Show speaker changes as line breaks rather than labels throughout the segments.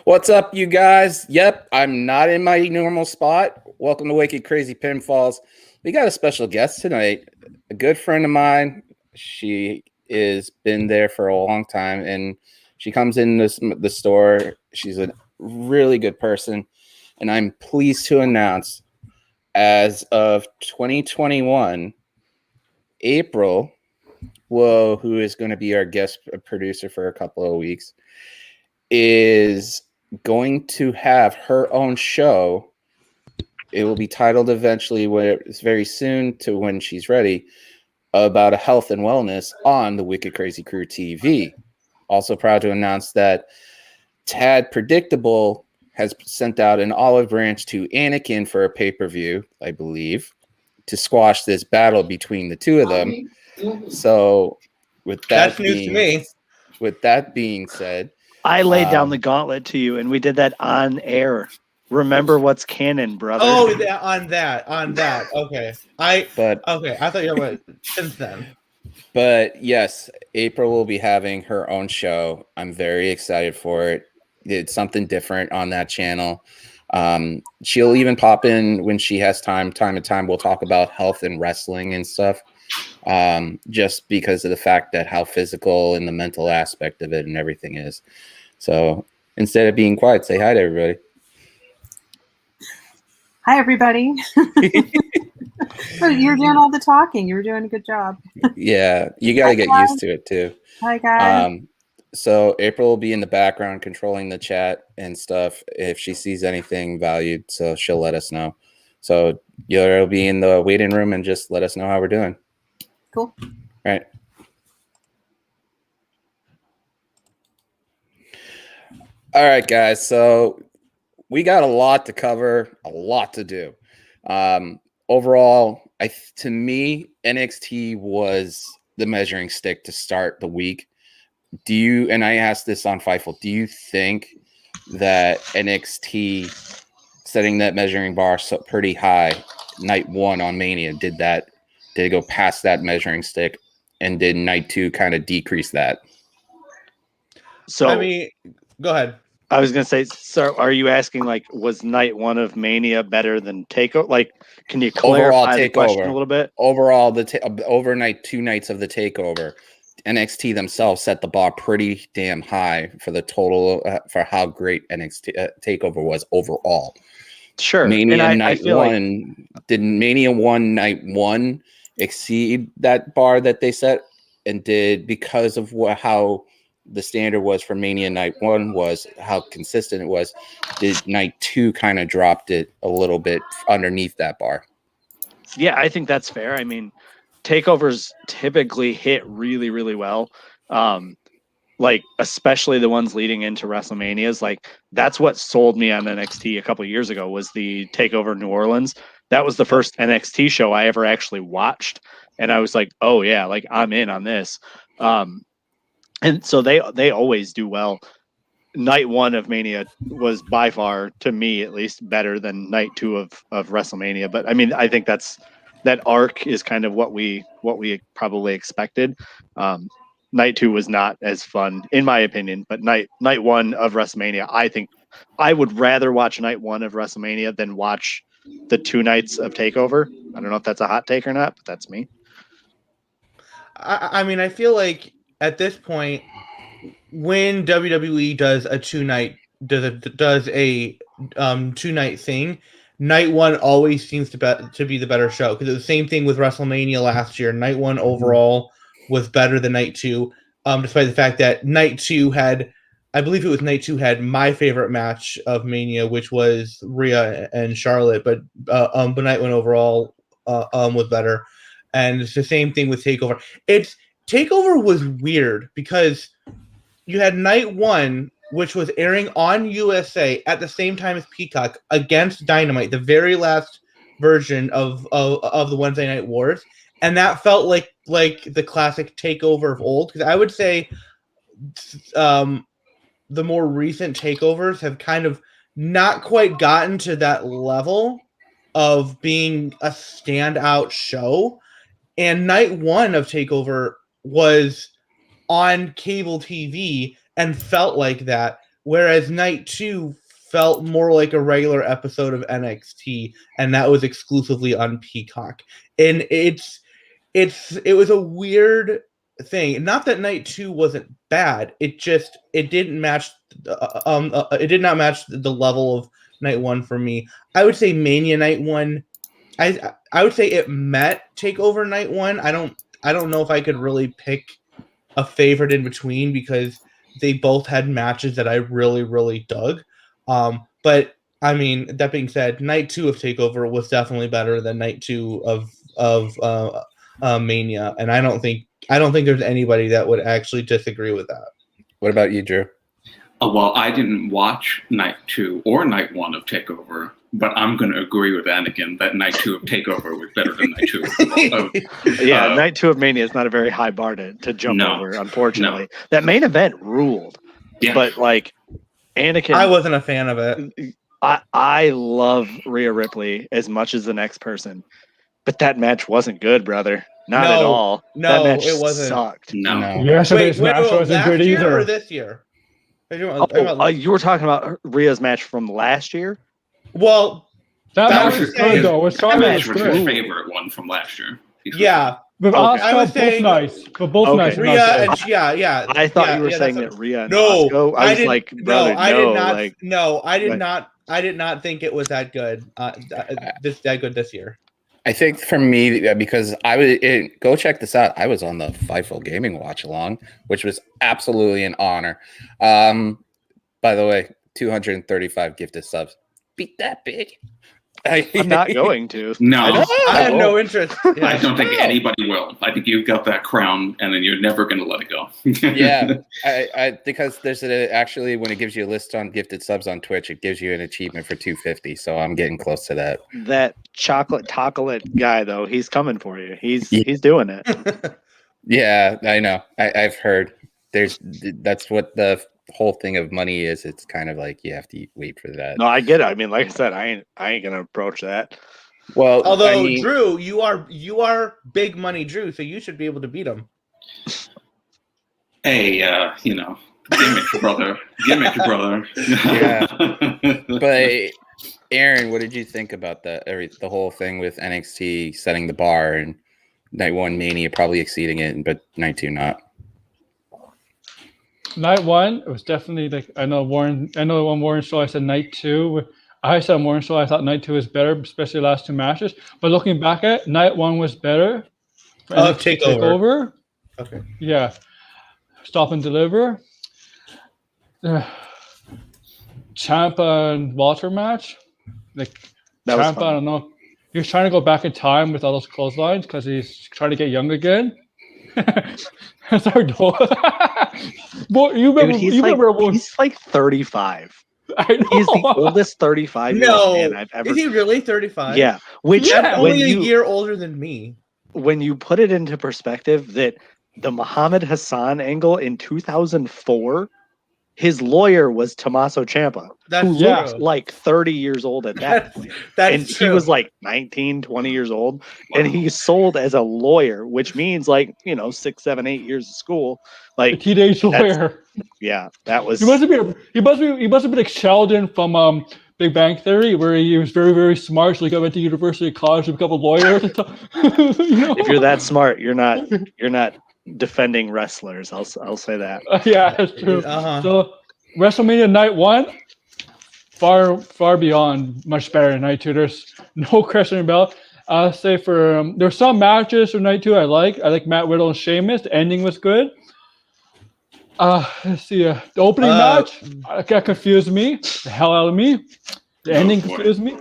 What's up, you guys? Yep, I'm not in my normal spot. Welcome to Wicked Crazy Pinfalls. We got a special guest tonight, a good friend of mine. She has been there for a long time, and she comes in the store. She's a really good person, and I'm pleased to announce, as of 2021, April, who is going to be our guest producer for a couple of weeks, is going to have her own show. It will be titled eventually, where it's very soon to when she's ready, about a health and wellness on the Wicked Crazy Crew TV. Also proud to announce that Tad Predictable has sent out an olive branch to Anakin for a pay-per-view, I believe, to squash this battle between the two of them. So with that being said,
I laid down the gauntlet to you, and we did that on air. Remember what's canon, brother.
Oh, on that. Okay. I thought you were since then.
But yes, April will be having her own show. I'm very excited for it. It's something different on that channel. She'll even pop in when she has time to time. We'll talk about health and wrestling and stuff. Just because of the fact that how physical and the mental aspect of it and everything is. So instead of being quiet, say hi to everybody.
Hi, everybody. You're doing all the talking. You're doing a good job.
Yeah, you got to get used to it too.
Hi, guys.
So April will be in the background controlling the chat and stuff if she sees anything valued. So she'll let us know. So you'll be in the waiting room and just let us know how we're doing.
Cool.
All right. All right, guys. So we got a lot to cover, a lot to do. Overall, to me, NXT was the measuring stick to start the week. And I asked this on Fightful, do you think that NXT setting that measuring bar pretty high night one on Mania, did it go past that measuring stick, and did night two kind of decrease that?
So, I mean, go ahead.
I was going to say, so are you asking, like, was night one of Mania better than Takeover? Like, can you clarify the question a little bit?
Overall, overnight 2 nights of the Takeover, NXT themselves set the bar pretty damn high for the total, for how great NXT Takeover was overall.
Sure.
Mania night one, did Mania 1 night 1 exceed that bar that they set? And because of how the standard was for Mania night 1 was how consistent it was, did night 2 kind of dropped it a little bit underneath that bar?
Yeah, I think that's fair. I mean, takeovers typically hit really, really well. Like, especially the ones leading into WrestleManias. Like, that's what sold me on NXT a couple of years ago, was the Takeover New Orleans. That was the first NXT show I ever actually watched. And I was like, oh yeah, like, I'm in on this. And so they always do well. Night one of Mania was by far, to me at least, better than night 2 of WrestleMania. But I mean, I think that arc is kind of what we probably expected. Night 2 was not as fun, in my opinion. But night 1 of WrestleMania, I think I would rather watch night 1 of WrestleMania than watch the 2 nights of Takeover. I don't know if that's a hot take or not, but that's me.
I mean, I feel like at this point, when WWE does a 2-night does a 2-night thing, night 1 always seems to be the better show, because it was the same thing with WrestleMania last year. Night 1 overall was better than night 2, despite the fact that night 2 had, I believe it was night 2 had my favorite match of Mania, which was Rhea and Charlotte, but night 1 overall was better. And it's the same thing with Takeover. Takeover was weird because you had night 1, which was airing on USA at the same time as Peacock, against Dynamite, the very last version of the Wednesday Night Wars, and that felt like the classic Takeover of old. Because I would say the more recent takeovers have kind of not quite gotten to that level of being a standout show. And night 1 of Takeover was on cable TV and felt like that, whereas night 2 felt more like a regular episode of NXT, and that was exclusively on Peacock. And it was a weird thing. Not that night 2 wasn't bad. It didn't match. It did not match the level of night 1 for me. I would say Mania night 1. I would say it met Takeover night 1. I don't know if I could really pick a favorite in between because they both had matches that I really, really dug. But I mean, that being said, night 2 of Takeover was definitely better than night 2 of Mania, and I don't think there's anybody that would actually disagree with that.
What about you, Drew?
Well, I didn't watch night 2 or night 1 of Takeover, but I'm going to agree with Anakin that night 2 of Takeover was better than night 2 of
night 2 of Mania is not a very high bar to jump over, unfortunately. No. That main event ruled. Yeah. But like Anakin,
I wasn't a fan of it.
I love Rhea Ripley as much as the next person, but that match wasn't good, brother. Not at all.
No,
that match
it wasn't.
Sucked.
No.
Yesterday's match wasn't good either.
Or this year?
You were talking about Rhea's match from last year?
Well,
that match was good though.
That match was your favorite one from last year.
Yeah.
But Asuka, both nice. But both nice.
Rhea and yeah.
I thought you were saying that Rhea and Asuka. I was like, brother,
I did not think it was that good. That good this year.
I think for me, because go check this out. I was on the Fightful Gaming watch along, which was absolutely an honor. By the way, 235 gifted subs. Beat that, bitch.
I'm not going to.
No,
I have no interest.
Yeah. I don't think anybody will. I think you've got that crown, and then you're never going to let it go.
Yeah, because there's actually when it gives you a list on gifted subs on Twitch, it gives you an achievement for 250. So I'm getting close to that.
That chocolate guy, though, he's coming for you. He's doing it.
Yeah, I know. I've heard. That's what the whole thing of money is. It's kind of like you have to wait for that.
No, I get it. I mean, like I said, I ain't gonna approach that.
Well,
although Drew, you are big money, Drew, so you should be able to beat him.
Hey, gimmick brother.
Yeah. But Aaron, what did you think about the whole thing with NXT setting the bar and night 1 Mania probably exceeding it, but night 2 not?
Night 1, it was definitely like on Warren's show I said night 2. I said on Warren's show I thought night 2 was better, especially the last 2 matches. But looking back at it, night 1 was better.
Takeover.
Okay. Yeah. Stop and deliver. Ciampa and Walter match. Like Ciampa, I don't know. He was trying to go back in time with all those clotheslines because he's trying to get young again. That's our goal. Boy,
he's like 35.
I know.
He's the oldest 35-year-old man I've ever.
Is he really 35?
Yeah.
Only a year older than me.
When you put it into perspective that the Muhammad Hassan angle in 2004, his lawyer was Tommaso Ciampa, who looked like 30 years old at that point. He was like 19, 20 years old. Wow. And he sold as a lawyer, which means 6, 7, 8 years of school. Like
a teenage lawyer.
Yeah, that was.
He must have been like Sheldon from Big Bang Theory, where he was very, very smart. So he went to university, college, to become a lawyer.
If you're that smart, you're not defending wrestlers. I'll say that.
Yeah, that's true. So WrestleMania night 1, far beyond much better than night 2. There's no question about. I'll say for there's some matches for night 2 I like Matt Riddle and Sheamus. The ending was good. Let's see. The opening match that confused me. The hell out of me. The ending confused me.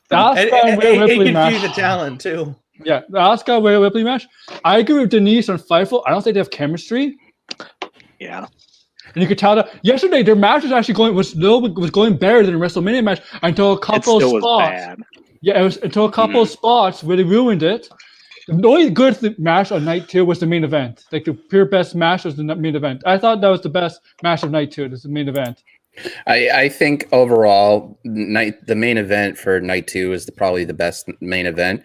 The Asuka and Rhea Ripley match.
It confused the talent too.
Yeah, the Asuka Rhea Ripley match. I agree with Denise on Fightful. I don't think they have chemistry.
Yeah.
And you could tell that yesterday their match was actually was going better than the WrestleMania match until a couple of spots.
Was bad.
Yeah, it was until a couple of spots where they ruined it. The only good match on night 2 was the main event. Like the pure best match was the main event. I thought that was the best match of night 2. It was the main event.
I think overall, the main event for night 2 is probably the best main event.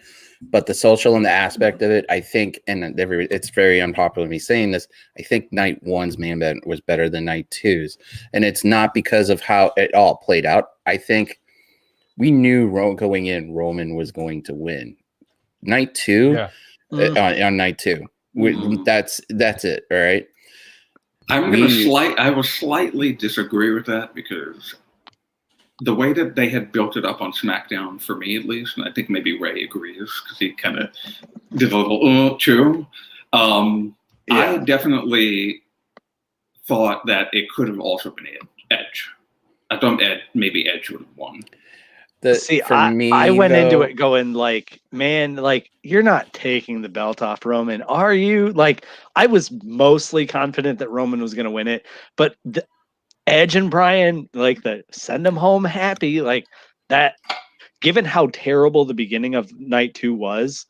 But the social and the aspect of it, I think, and it's very unpopular me saying this, I think night one's main event was better than night two's. And it's not because of how it all played out. I think we knew going in, Roman was going to win. Night two, on night two. That's it, all right?
I will slightly disagree with that because the way that they had built it up on SmackDown, for me at least, and I think maybe Ray agrees because he kind of did a little true. I definitely thought that it could have also been Edge. I thought maybe Edge would have won.
I went into it going like, man, like you're not taking the belt off Roman, are you? Like I was mostly confident that Roman was going to win it, but Edge and Bryan, like send them home happy, like that. Given how terrible the beginning of night two was,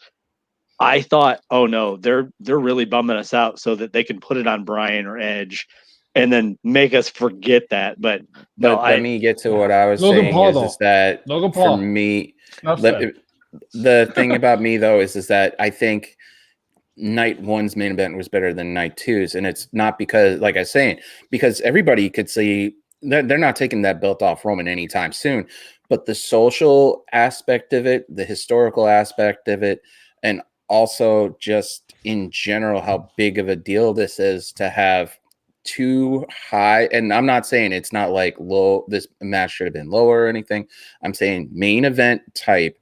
I thought, oh no, they're really bumming us out so that they can put it on Bryan or Edge, and then make us forget that. But
let me get to what I was
Logan
saying
Paul,
is that
Logan Paul.
For me, the thing about me though is that I think night one's main event was better than night two's, and it's not because, like I was saying, because everybody could see they're not taking that belt off Roman anytime soon, but the social aspect of it, the historical aspect of it, and also just in general how big of a deal this is to have too high. And I'm not saying it's not like low, this match should have been lower or anything. I'm saying main event type,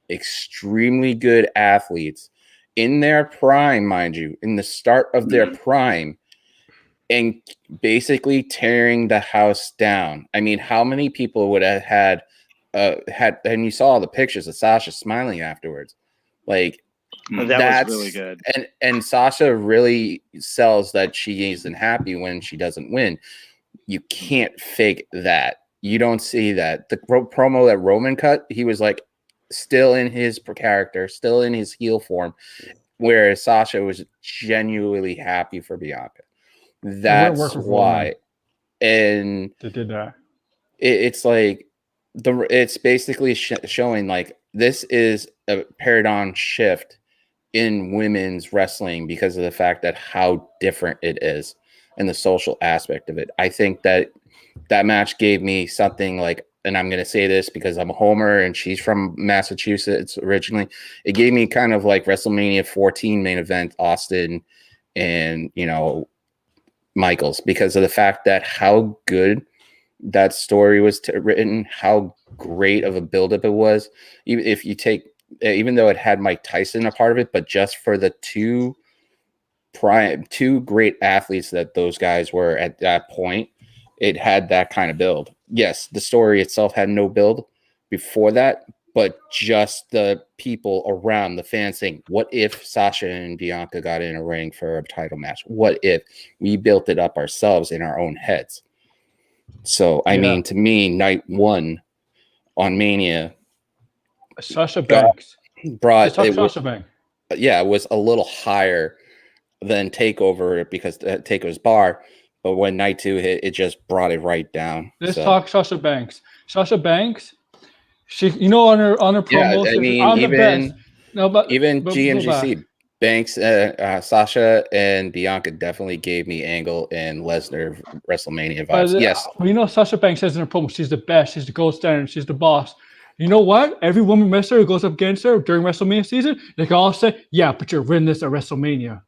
extremely good athletes in their prime, mind you, in the start of their prime, and basically tearing the house down. I mean, how many people would have had, and you saw the pictures of Sasha smiling afterwards. Like,
that was really good.
And Sasha really sells that she isn't happy when she doesn't win. You can't fake that. You don't see that. The promo that Roman cut, he was like still in his character, still in his heel form, whereas Sasha was genuinely happy for Bianca. That's why. And
they did that.
It's like it's basically showing like this is a paradigm shift in women's wrestling because of the fact that how different it is and the social aspect of it. I think that match gave me something like, and I'm going to say this because I'm a homer and she's from Massachusetts originally. It gave me kind of like WrestleMania 14 main event, Austin and, Michaels, because of the fact that how good that story was written, how great of a buildup it was. If you take, even though it had Mike Tyson a part of it, but just for the two great athletes that those guys were at that point, it had that kind of build. Yes, the story itself had no build before that, but just the people around, the fans saying, what if Sasha and Bianca got in a ring for a title match? What if we built it up ourselves in our own heads? So, I mean, to me, night one on Mania,
Sasha Banks
Sasha Banks. Yeah, it was a little higher than TakeOver because TakeOver's bar. But when night two hit, it just brought it right down.
Let's talk Sasha Banks. Sasha Banks, she, on her promo,
I mean, even GMGC, Banks, Sasha and Bianca definitely gave me Angle and Lesnar WrestleMania vibes. Yes,
Sasha Banks says in her promo, she's the best, she's the gold standard, she's the boss. You know what? Every woman wrestler who goes up against her during WrestleMania season, they can all say, "Yeah, but you're winning this at WrestleMania."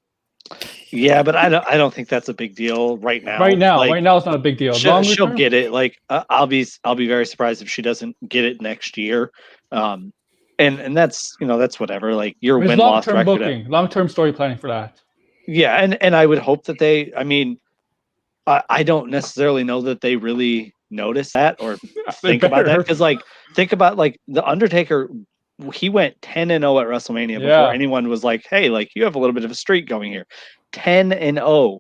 Yeah, but I don't think that's a big deal right now.
Right now, it's not a big deal.
She'll get it. Like I'll be very surprised if she doesn't get it next year. And that's that's whatever. Like your win-loss record.
Booking, long-term story planning for that.
Yeah, and I would hope that they. I mean, I don't necessarily know that they really notice that or think about that because think about the Undertaker. He went 10-0 at WrestleMania before anyone was like, "Hey, like you have a little bit of a streak going here." 10-0.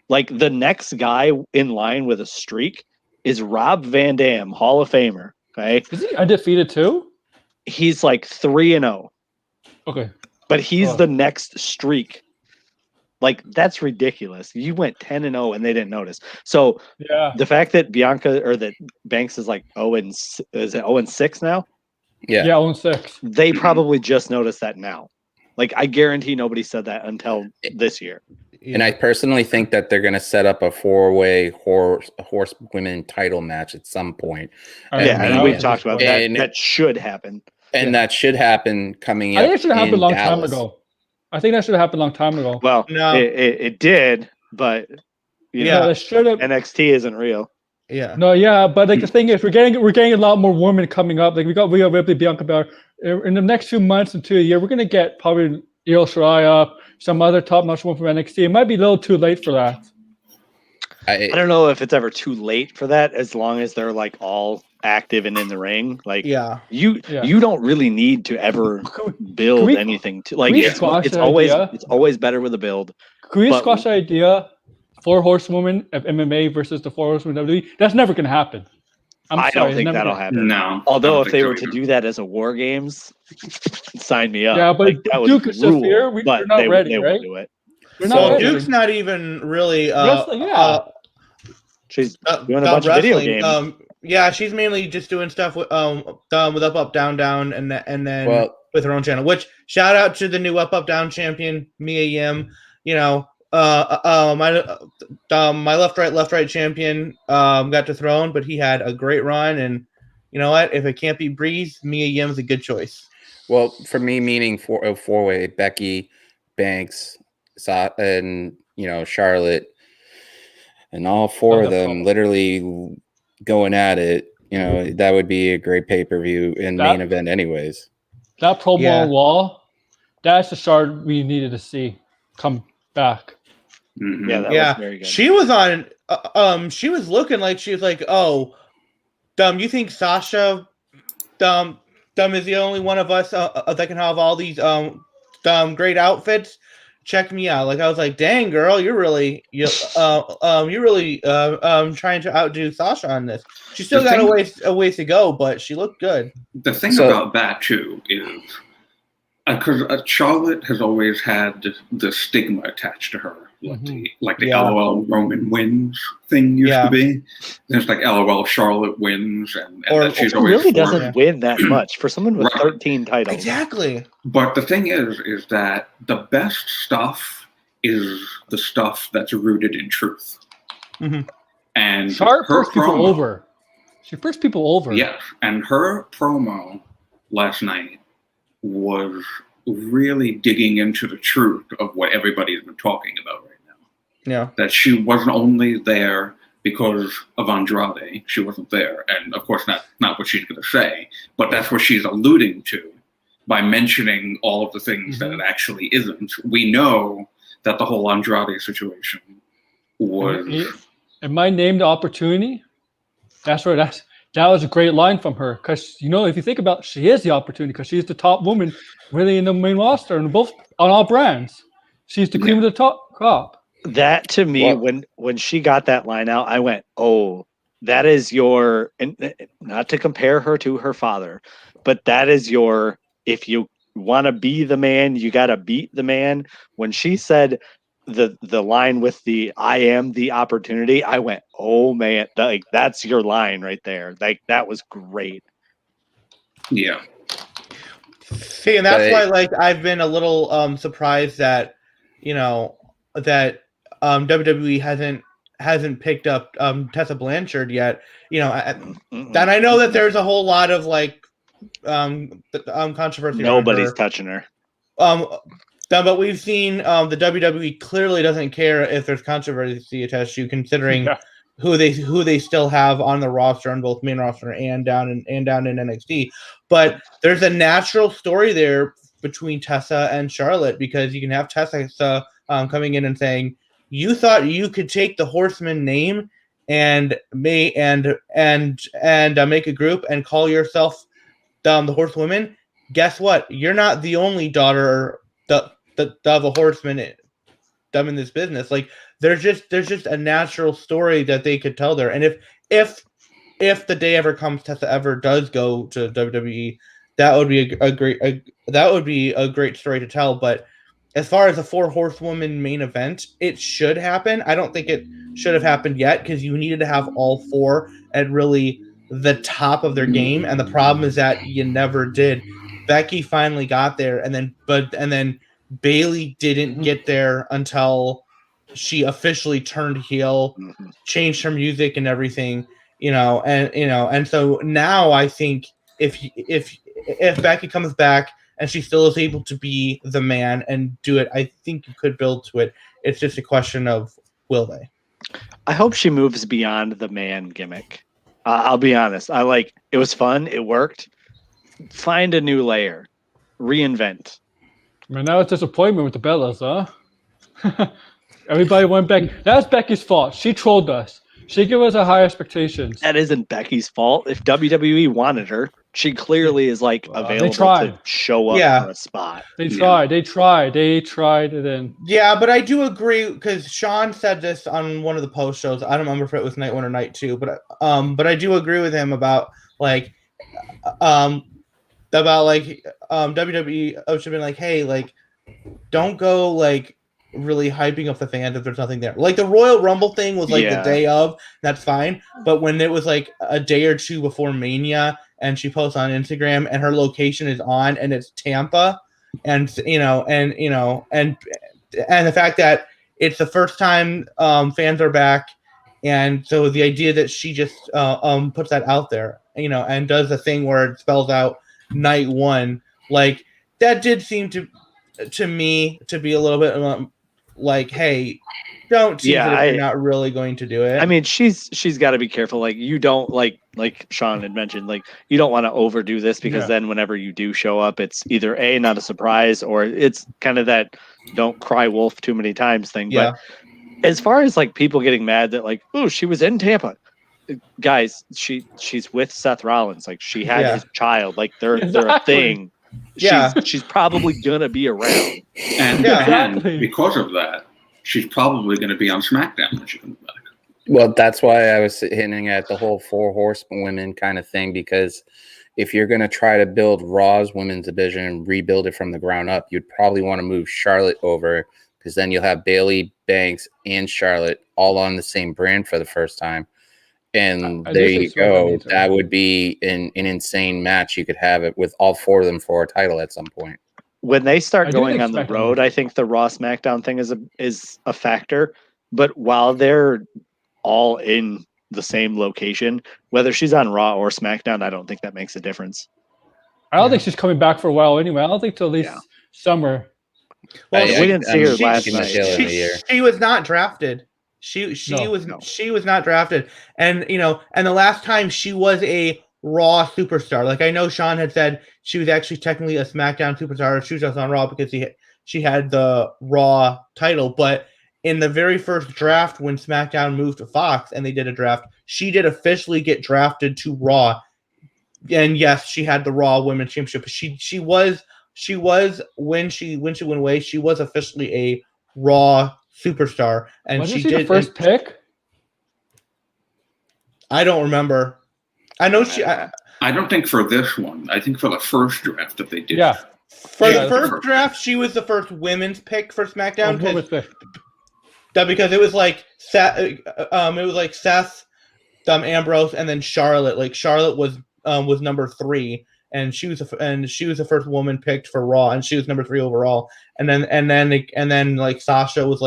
Like the next guy in line with a streak is Rob Van Dam, Hall of Famer. Okay,
is he undefeated too?
He's like 3-0.
Okay,
but he's the next streak. Like that's ridiculous. You went 10-0 and they didn't notice. So the fact that Bianca or that Banks is like 0-6 now.
Yeah.
Yeah, 0-6.
They probably just noticed that now. Like, I guarantee nobody said that until this year.
And I personally think that they're going to set up a 4-way horsewomen title match at some point.
Yeah, and we've talked about that.
And
that should happen.
And that should happen coming
I
up.
think it should have happened a long
Dallas.
time ago. I think that should have happened a long time ago.
Well,
No.
it did, but you know,
it should have.
NXT isn't real.
Yeah.
No, yeah, but like the thing is, we're getting a lot more women coming up. Like we got Ripley, Bianca Belair. In the next few months into a year, we're gonna get probably Io Shirai up, some other top-notch one from NXT. It might be a little too late for that.
I don't know if it's ever too late for that, as long as they're like all active and in the ring. Like, you don't really need to ever build anything to like. It's always better with a build.
Can we squash the idea? 4 horsewomen of MMA versus the 4 horsewomen of WWE. That's never gonna happen.
I don't think that'll happen.
No.
Although if they were to do that as a War Games, sign me up.
Yeah, but
like, that
Duke is so here. We're not ready,
they
right?
won't do it.
We're not ready.
Duke's not even really.
She's doing a bunch of video games.
Yeah, she's mainly just doing stuff with up, down, down, and then with her own channel. Which shout out to the new up, down champion Mia Yim. You know, my left right champion got to throne, but he had a great run. And you know what? If it can't be Breeze, Mia Yim's a good choice.
Well, for me, meaning 4-way Becky, Banks, and Charlotte, and all 4 of them literally going at it. That would be a great pay-per-view and main event, anyways.
That promo on Wall, that's the Charlotte we needed to see come back.
Mm-hmm.
Yeah, that was very good.
She was on. She was looking like she was like, "Oh, you think Sasha, is the only one of us that can have all these great outfits? Check me out." Like I was like, "Dang, girl, you're really trying to outdo Sasha on this." She still got a ways to go, but she looked good.
The thing about that too is because Charlotte has always had the stigma attached to her. Like the LOL Roman wins thing used to be. There's like LOL Charlotte wins, and that she's always
really doesn't win that much for someone with 13 titles.
Exactly.
But the thing is that the best stuff is the stuff that's rooted in truth.
Mm-hmm.
And
Charlotte
her
first people over. She first people over.
Yes, and her promo last night was really digging into the truth of what everybody's been talking about right now.
Yeah.
That she wasn't only there because of Andrade. She wasn't there. And of course not what she's going to say, but that's what she's alluding to by mentioning all of the things that it actually isn't. We know that the whole Andrade situation was...
Am I named the opportunity? That's right. That was a great line from her, because if you think about it, she is the opportunity, because she's the top woman really in the main roster and both on all brands. She's the cream of the top.
That to me, when she got that line out, I went, "Oh, that is your," and not to compare her to her father, but that is your, if you want to be the man, you got to beat the man. When she said the line with the "I am the opportunity," I went, "Oh man, that's your line right there." Like that was great.
Yeah.
See, and that's why I've been a little surprised that that WWE hasn't picked up Tessa Blanchard yet. And I know that there's a whole lot of controversy.
Nobody's touching her.
But we've seen the WWE clearly doesn't care if there's controversy attached to, considering who they still have on the roster, on both main roster and down in NXT. But there's a natural story there between Tessa and Charlotte, because you can have Tessa coming in and saying, "You thought you could take the Horseman name and make a group and call yourself the Horsewomen. Guess what? You're not the only daughter of a horseman in this business." Like there's just a natural story that they could tell there. And if the day ever comes, Tessa ever does go to WWE, that would be a great story to tell. But as far as a 4 horsewoman main event, it should happen. I don't think it should have happened yet, because you needed to have all 4 and really the top of their game, and the problem is that you never did. Becky finally got there, and then Bayley didn't get there until she officially turned heel, changed her music and everything, and so now I think if Becky comes back and she still is able to be the man and do it, I think you could build to it. It's just a question of will they?
I hope she moves beyond the man gimmick. I'll be honest. It was fun. It worked. Find a new layer. Reinvent.
Man, now it's disappointment with the Bellas, huh? Everybody went back. That's Becky's fault. She trolled us. She gave us a high expectations.
That isn't Becky's fault. If WWE wanted her, she clearly is available to show up for a spot.
They tried. It in.
Yeah, but I do agree because Sean said this on one of the post shows. I don't remember if it was night 1 or night 2, but I do agree with him about WWE should have been like, hey, don't go really hyping up the fans if there's nothing there. The Royal Rumble thing was the day of, that's fine. But when it was a day or two before Mania and she posts on Instagram and her location is on and it's Tampa, and and the fact that it's the first time fans are back, and so the idea that she just puts that out there, and does the thing where it spells out night 1, that did seem to me to be a little bit hey, don't tease it if you're not really going to do it.
I mean, she's got to be careful. You don't like Sean had mentioned, you don't want to overdo this because then whenever you do show up, it's either A, not a surprise, or it's kind of that don't cry wolf too many times thing.
Yeah.
But as far as people getting mad that oh, she was in Tampa, guys, she's with Seth Rollins. She had his child. They're a thing. She's probably gonna be around,
and because of that, she's probably going to be on SmackDown when she comes back.
Well, that's why I was hinting at the whole 4 horsewomen kind of thing, because if you're going to try to build Raw's women's division and rebuild it from the ground up, you'd probably want to move Charlotte over, because then you'll have Bayley, Banks, and Charlotte all on the same brand for the first time. And there you go. That would be an insane match. You could have it with all 4 of them for a title at some point.
When they start going on the road, I think the Raw SmackDown thing is a factor. But while they're all in the same location, whether she's on Raw or SmackDown, I don't think that makes a difference.
I don't think she's coming back for a while anyway. I don't think till at least summer.
Well, we didn't see her last night.
She was not drafted. She was not drafted, and and the last time she was a Raw superstar. I know Sean had said she was actually technically a SmackDown superstar. She was just on Raw because she had the Raw title. But in the very first draft, when SmackDown moved to Fox and they did a draft, she did officially get drafted to Raw. And yes, she had the Raw Women's Championship. She was when she went away, she was officially a Raw superstar, and
wasn't she the first pick?
I don't remember. I know
I don't think for this one. I think for the first draft that they did.
Yeah.
For the first draft, she was the first women's pick for SmackDown. Because it was Seth, Ambrose, and then Charlotte. Charlotte was number 3. And she was the first woman picked for Raw, and she was number 3 overall. And then Sasha was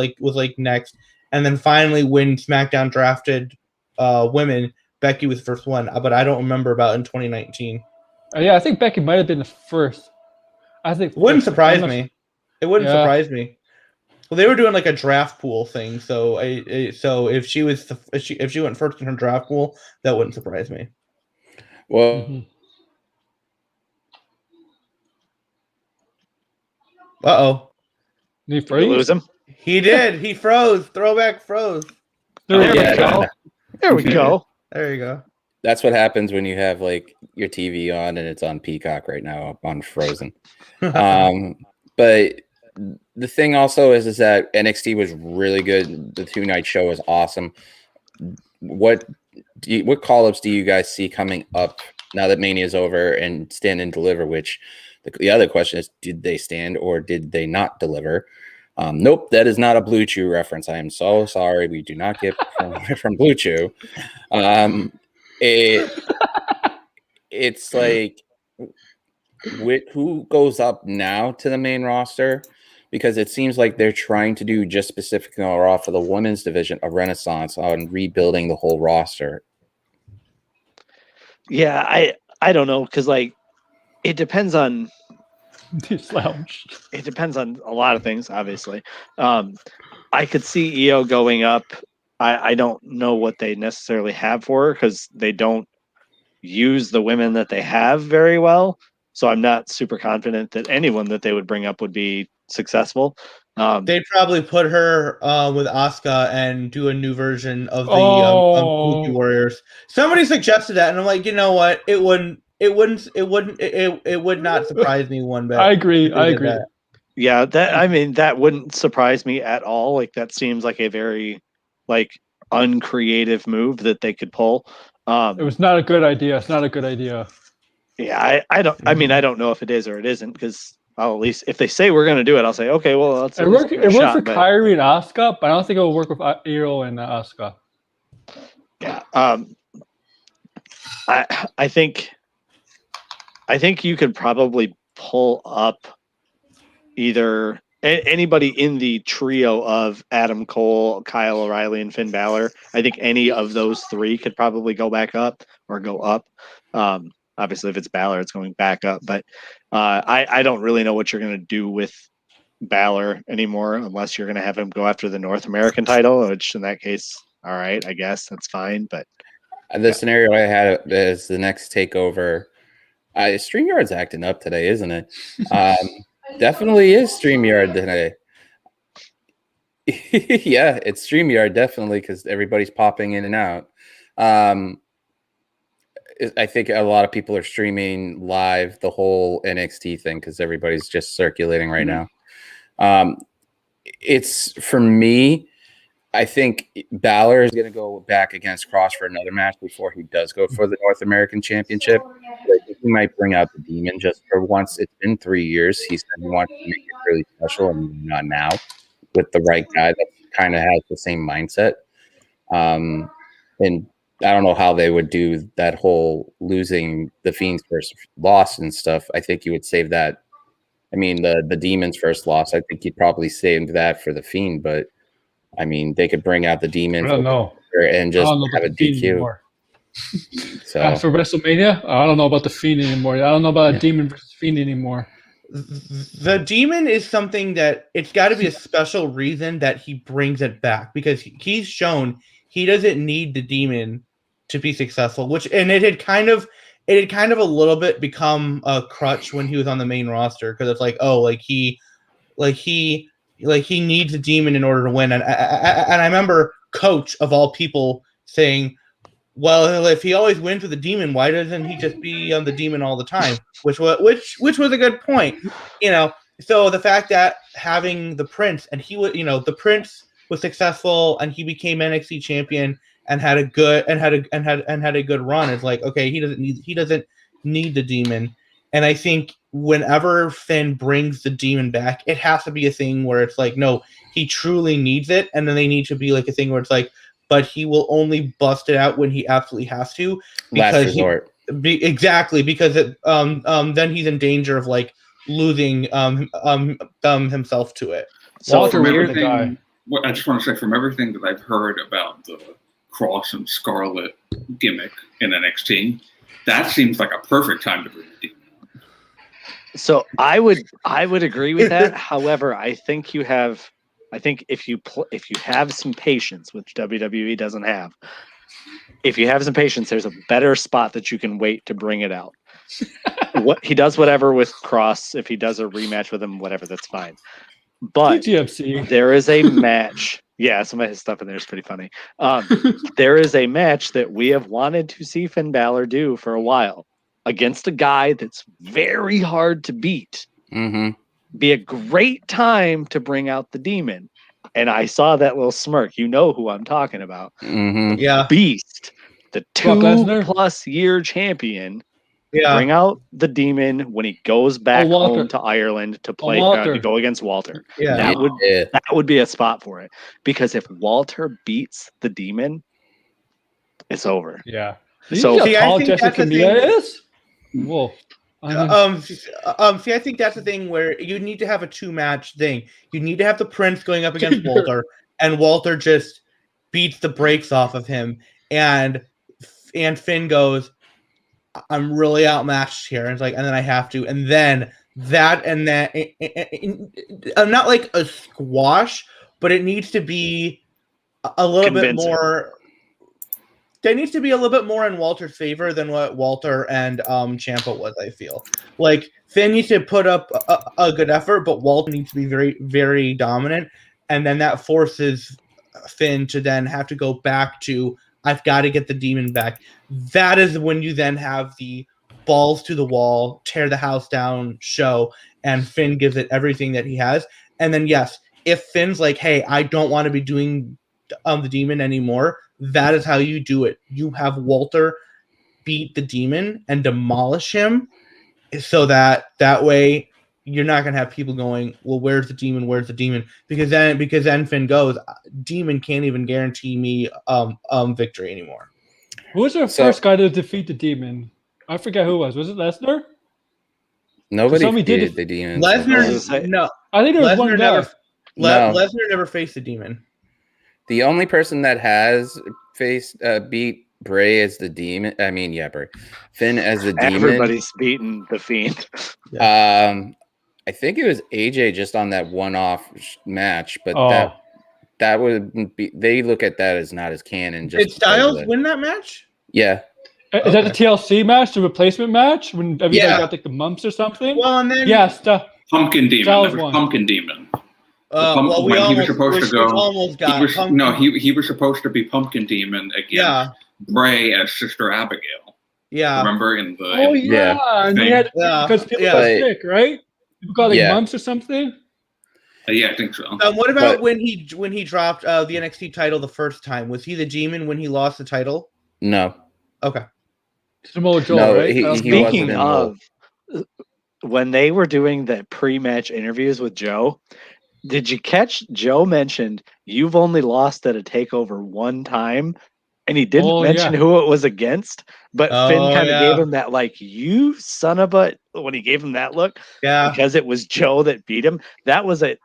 next, and then finally when SmackDown drafted women, Becky was the first one. But I don't remember about in 2019.
Yeah, I think Becky might have been the first. I think
wouldn't surprise me. It wouldn't surprise me. Well, they were doing a draft pool thing, so if she went first in her draft pool, that wouldn't surprise me.
Well.
Mm-hmm.
Uh-oh.
Did
you lose him?
He did. He froze. Throwback froze.
There we go. There we go.
There you go.
That's what happens when you have your TV on and it's on Peacock right now on Frozen. But the thing also is that NXT was really good. The 2-night show was awesome. What call-ups do you guys see coming up now that Mania is over and Stand and Deliver, which the other question is, did they stand or did they not deliver? Nope, that is not a Blue Chew reference. I am so sorry. We do not get from Blue Chew. it's like who goes up now to the main roster, because it seems like they're trying to do just specifically off of the women's division a renaissance on rebuilding the whole roster.
Yeah, I don't know, because like it depends on
Slouch.
it depends on a lot of things, obviously. I could see EO going up. I don't know what they necessarily have for her, because they don't use the women that they have very well. So I'm not super confident that anyone that they would bring up would be successful.
They'd probably put her with Asuka and do a new version of the Kabuki Warriors. Somebody suggested that, and I'm like, you know what? It would not surprise me one bit.
I agree.
That.
Yeah, that wouldn't surprise me at all. Like that seems like a very like uncreative move that they could pull.
It was not a good idea. It's not a good idea.
Yeah, I don't know if it is or it isn't, because I'll at least, if they say we're going to do it, I'll say, okay, well, let's.
It worked for Kairi and Asuka, but I don't think it will work with Iro and Asuka.
Yeah. I think you could probably pull up either anybody in the trio of Adam Cole, Kyle O'Reilly, and Finn Balor. I think any of those three could probably go back up or go up. Obviously, if it's Balor, it's going back up. But I don't really know what you're going to do with Balor anymore, unless you're going to have him go after the North American title, which in that case, all right, I guess that's fine. But
the scenario I had is the next takeover. StreamYard's acting up today, isn't it? Definitely is StreamYard today. Yeah, it's StreamYard, definitely, because everybody's popping in and out. I think a lot of people are streaming live the whole NXT thing because everybody's just circulating right now. It's, for me, I think Balor is going to go back against Cross for another match before he does go for the North American Championship. I think he might bring out the Demon just for once. It's been 3 years. He said he wants to make it really special, and not now, with the right guy that kind of has the same mindset. And I don't know how they would do that whole losing the Fiend's first loss and stuff. I think you would save that. I mean, the Demon's first loss, I think you'd probably save that for the Fiend, but I mean, they could bring out the Demon and just have a DQ. So
for WrestleMania, I don't know about the Fiend anymore. I don't know about a Demon versus Fiend anymore.
The Demon is something that it's got to be a special reason that he brings it back, because he's shown he doesn't need the Demon to be successful. It had kind of a little bit become a crutch when he was on the main roster, because it's like, oh, he needs a Demon in order to win. And I remember Coach, of all people, saying, well, if he always wins with the Demon, why doesn't he just be on the Demon all the time? Which was a good point, So the fact that having the Prince, and he was, the Prince was successful and he became NXT champion and had a good run. It's like, okay, he doesn't need the Demon. And I think whenever Finn brings the Demon back, it has to be a thing where it's like, no, he truly needs it, and then they need to be like a thing where it's like, but he will only bust it out when he absolutely has to.
Last resort.
Exactly, because then he's in danger of like losing himself to it.
So I just want to say, from everything that I've heard about the Cross and Scarlet gimmick in NXT, that seems like a perfect time to bring the Demon.
So I would agree with that. However, I think if you have some patience, which WWE doesn't have, if you have some patience, there's a better spot that you can wait to bring it out. What he does, whatever with Cross, if he does a rematch with him, whatever, that's fine. But there is a match. Yeah, some of his stuff in there is pretty funny. There is a match that we have wanted to see Finn Balor do for a while against a guy that's very hard to beat.
Mm-hmm.
Be a great time to bring out the Demon. And I saw that little smirk. You know who I'm talking about.
Mm-hmm.
Yeah.
Beast, the 2+ year champion.
Yeah.
Bring out the Demon when he goes back home to Ireland to play to go against Walter.
Yeah.
That would be a spot for it. Because if Walter beats the Demon, it's over.
Yeah.
So-
see
See, I
how tall
think
Jessica
that's the
Mia
thing.
is? Whoa.
See, I think that's the thing where you need to have a 2-match thing. You need to have the Prince going up against Walter, and Walter just beats the brakes off of him, and Finn goes, "I'm really outmatched here," and it's like, and then I have to, and then that, not like a squash, but it needs to be a little bit
Convincing.
more. There needs to be a little bit more in Walter's favor than what Walter and Ciampa was, I feel. Like, Finn needs to put up a good effort, but Walter needs to be very, very dominant. And then that forces Finn to then have to go back to, I've got to get the demon back. That is when you then have the balls to the wall, tear the house down show, and Finn gives it everything that he has. And then, yes, if Finn's like, hey, I don't want to be doing the demon anymore, that is how you do it. You have Walter beat the demon and demolish him, so that way you're not gonna have people going, well, where's the demon? Where's the demon? Because then Finn goes, demon can't even guarantee me victory anymore.
Who was the first guy to defeat the demon? I forget who it was. Was it Lesnar?
Nobody
somebody did
defeated the demon.
Lesnar, no.
I think there was one guy.
Lesnar never faced the demon.
The only person that has faced beat Bray as the demon. I mean, Bray. Finn as the demon.
Everybody's beaten the Fiend.
I think it was AJ just on that one-off match, but that would be. They look at that as not as canon. Just
did Styles win that match?
Yeah.
Is that the TLC match, the replacement match, when everybody got like the mumps or something?
Well, and then
Pumpkin Demon.
Styles
There was
won.
Pumpkin Demon.
Well,
he was supposed to go.
Almost got
he was supposed to be Pumpkin Demon against Bray as Sister Abigail.
Yeah.
Remember in the
and he had because people got sick, right? People got like mumps or something.
Yeah, I think so.
What about when he dropped the NXT title the first time? Was he the demon when he lost the title?
No.
Okay.
Samoa Joe, right?
Speaking of, when they were doing the pre-match interviews with Joe, did you catch Joe mentioned you've only lost at a takeover one time, and he didn't mention who it was against, but Finn kind of gave him that like, you son of a, when he gave him that look, because it was Joe that beat him. That was a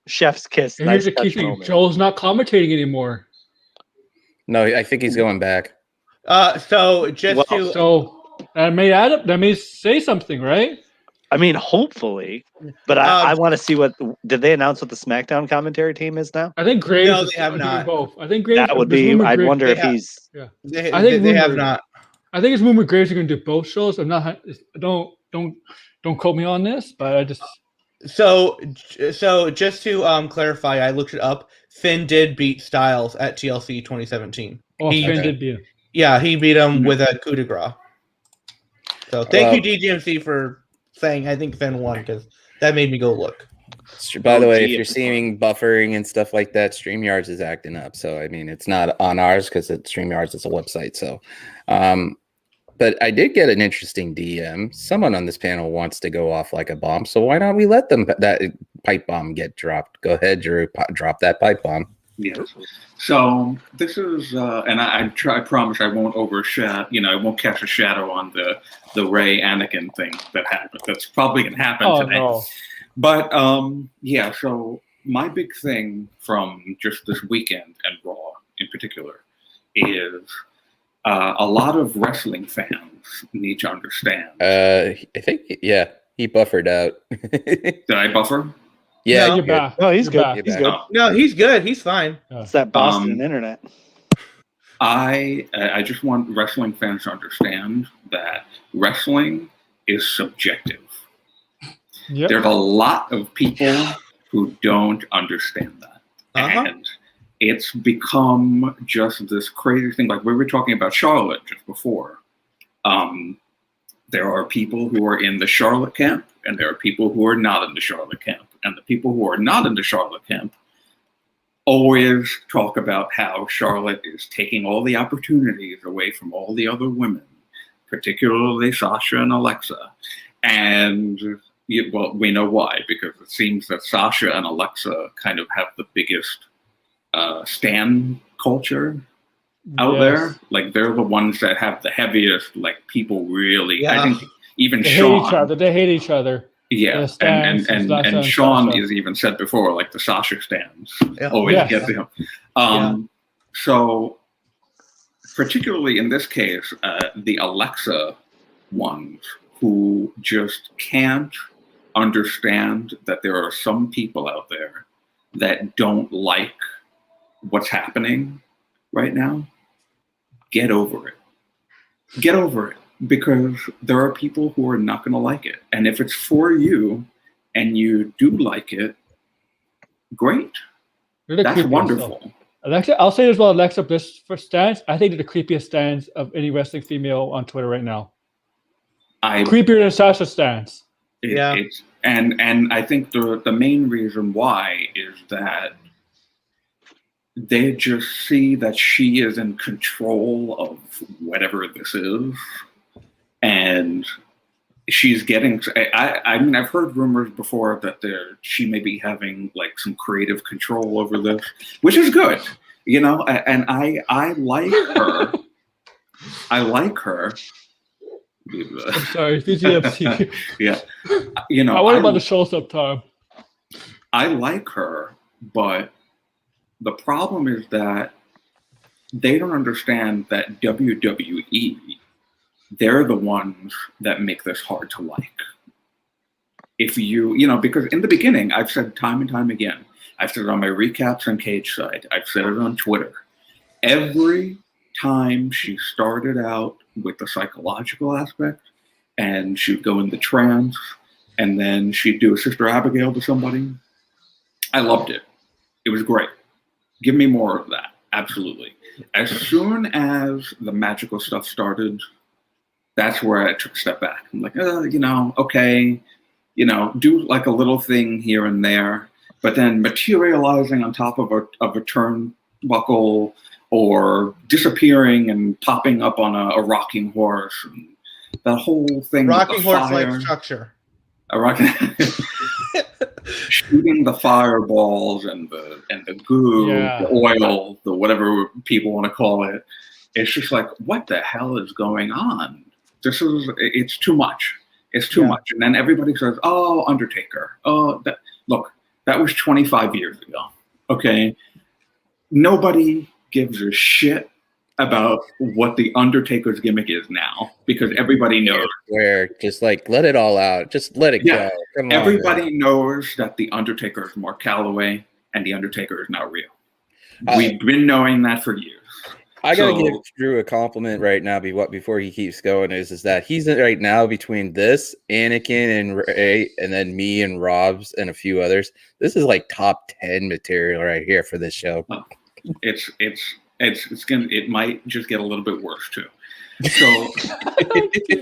chef's kiss.
And here's the key thing: Joe's not commentating anymore.
No, I think he's going back.
So
that may add up. That may say something, right?
I mean, hopefully, but I want to see what. Did they announce what the SmackDown commentary team is now?
I think Graves.
No, they have not.
Both. I think Graves.
That would be. I'd wonder if he's.
Yeah.
I think they have not.
I think it's rumored Graves are going to do both shows. I'm not. Don't quote me on this, but I just.
So just to clarify, I looked it up. Finn did beat Styles at TLC 2017.
Finn did beat him.
Yeah, he beat him with a coup de grace. So thank you, DGMC, for saying I think Finn won, because that made me go look.
By the way, if you're seeing buffering and stuff like that, StreamYards is acting up. So I mean, it's not on ours because StreamYards is a website. So, but I did get an interesting DM. Someone on this panel wants to go off like a bomb. So why not we let them that pipe bomb get dropped? Go ahead, Drew. Drop that pipe bomb.
Yes. So this is, and I promise I won't overshadow. I won't cast a shadow on the Rey Anakin thing that happened. That's probably gonna happen today. No. But so my big thing from just this weekend and Raw in particular is a lot of wrestling fans need to understand.
I think he buffered out.
Did I buffer?
Yeah,
no, you're back.
No, he's good. He's good.
No, he's good. He's fine.
It's that Boston internet.
I just want wrestling fans to understand that wrestling is subjective. Yep. There's a lot of people who don't understand that. And it's become just this crazy thing. Like we were talking about Charlotte just before. There are people who are in the Charlotte camp, and there are people who are not in the Charlotte camp. And the people who are not in the Charlotte camp always talk about how Charlotte is taking all the opportunities away from all the other women, particularly Sasha and Alexa. And we know why, because it seems that Sasha and Alexa kind of have the biggest stan culture out there. Like they're the ones that have the heaviest. Like people really.
Yeah.
I think even
They
Sean.
hate each other. They hate each other.
Yeah, and Sean has even said before, like the Sasha stands always get to him. So particularly in this case, the Alexa ones who just can't understand that there are some people out there that don't like what's happening right now. Get over it. Get over it. Because there are people who are not going to like it. And if it's for you and you do like it, great. That's wonderful.
Alexa, I'll say as well, Alexa Bliss for stands, I think they're the creepiest stands of any wrestling female on Twitter right now. Creepier than Sasha stands.
And I think the main reason why is that they just see that she is in control of whatever this is. And she's getting. I mean, I've heard rumors before that she may be having like some creative control over this, which is good, you know. And I like her. I like her.
I'm sorry, VGFT.
Yeah, you know.
I want about the show sometime.
I like her, but the problem is that they don't understand that WWE. They're the ones that make this hard to like. If you know, because in the beginning, I've said time and time again, I've said it on my recaps on Cage Side, I've said it on Twitter. Every time she started out with the psychological aspect, and she'd go in the trance, and then she'd do a Sister Abigail to somebody, I loved it. It was great. Give me more of that. Absolutely. As soon as the magical stuff started, that's where I took a step back. I'm like, you know, okay, you know, do like a little thing here and there, but then materializing on top of a turnbuckle or disappearing and popping up on a rocking horse, and the whole thing.
Rocking horse like structure.
A rocking. Shooting the fireballs and the goo, the oil, the whatever people want to call it. It's just like, what the hell is going on? It's too much. It's too much. And then everybody says, oh, Undertaker. Oh, look, that was 25 years ago. Okay. Nobody gives a shit about what the Undertaker's gimmick is now because everybody knows.
Where just like, let it all out. Just let it go. Come
everybody knows that the Undertaker is Mark Calloway and the Undertaker is not real. We've been knowing that for years.
I gotta give Drew a compliment right now. Before he keeps going, is that he's right now between this Anakin and Ray, and then me and Rob's and a few others. This is like top 10 material right here for this show.
It might just get a little bit worse too. So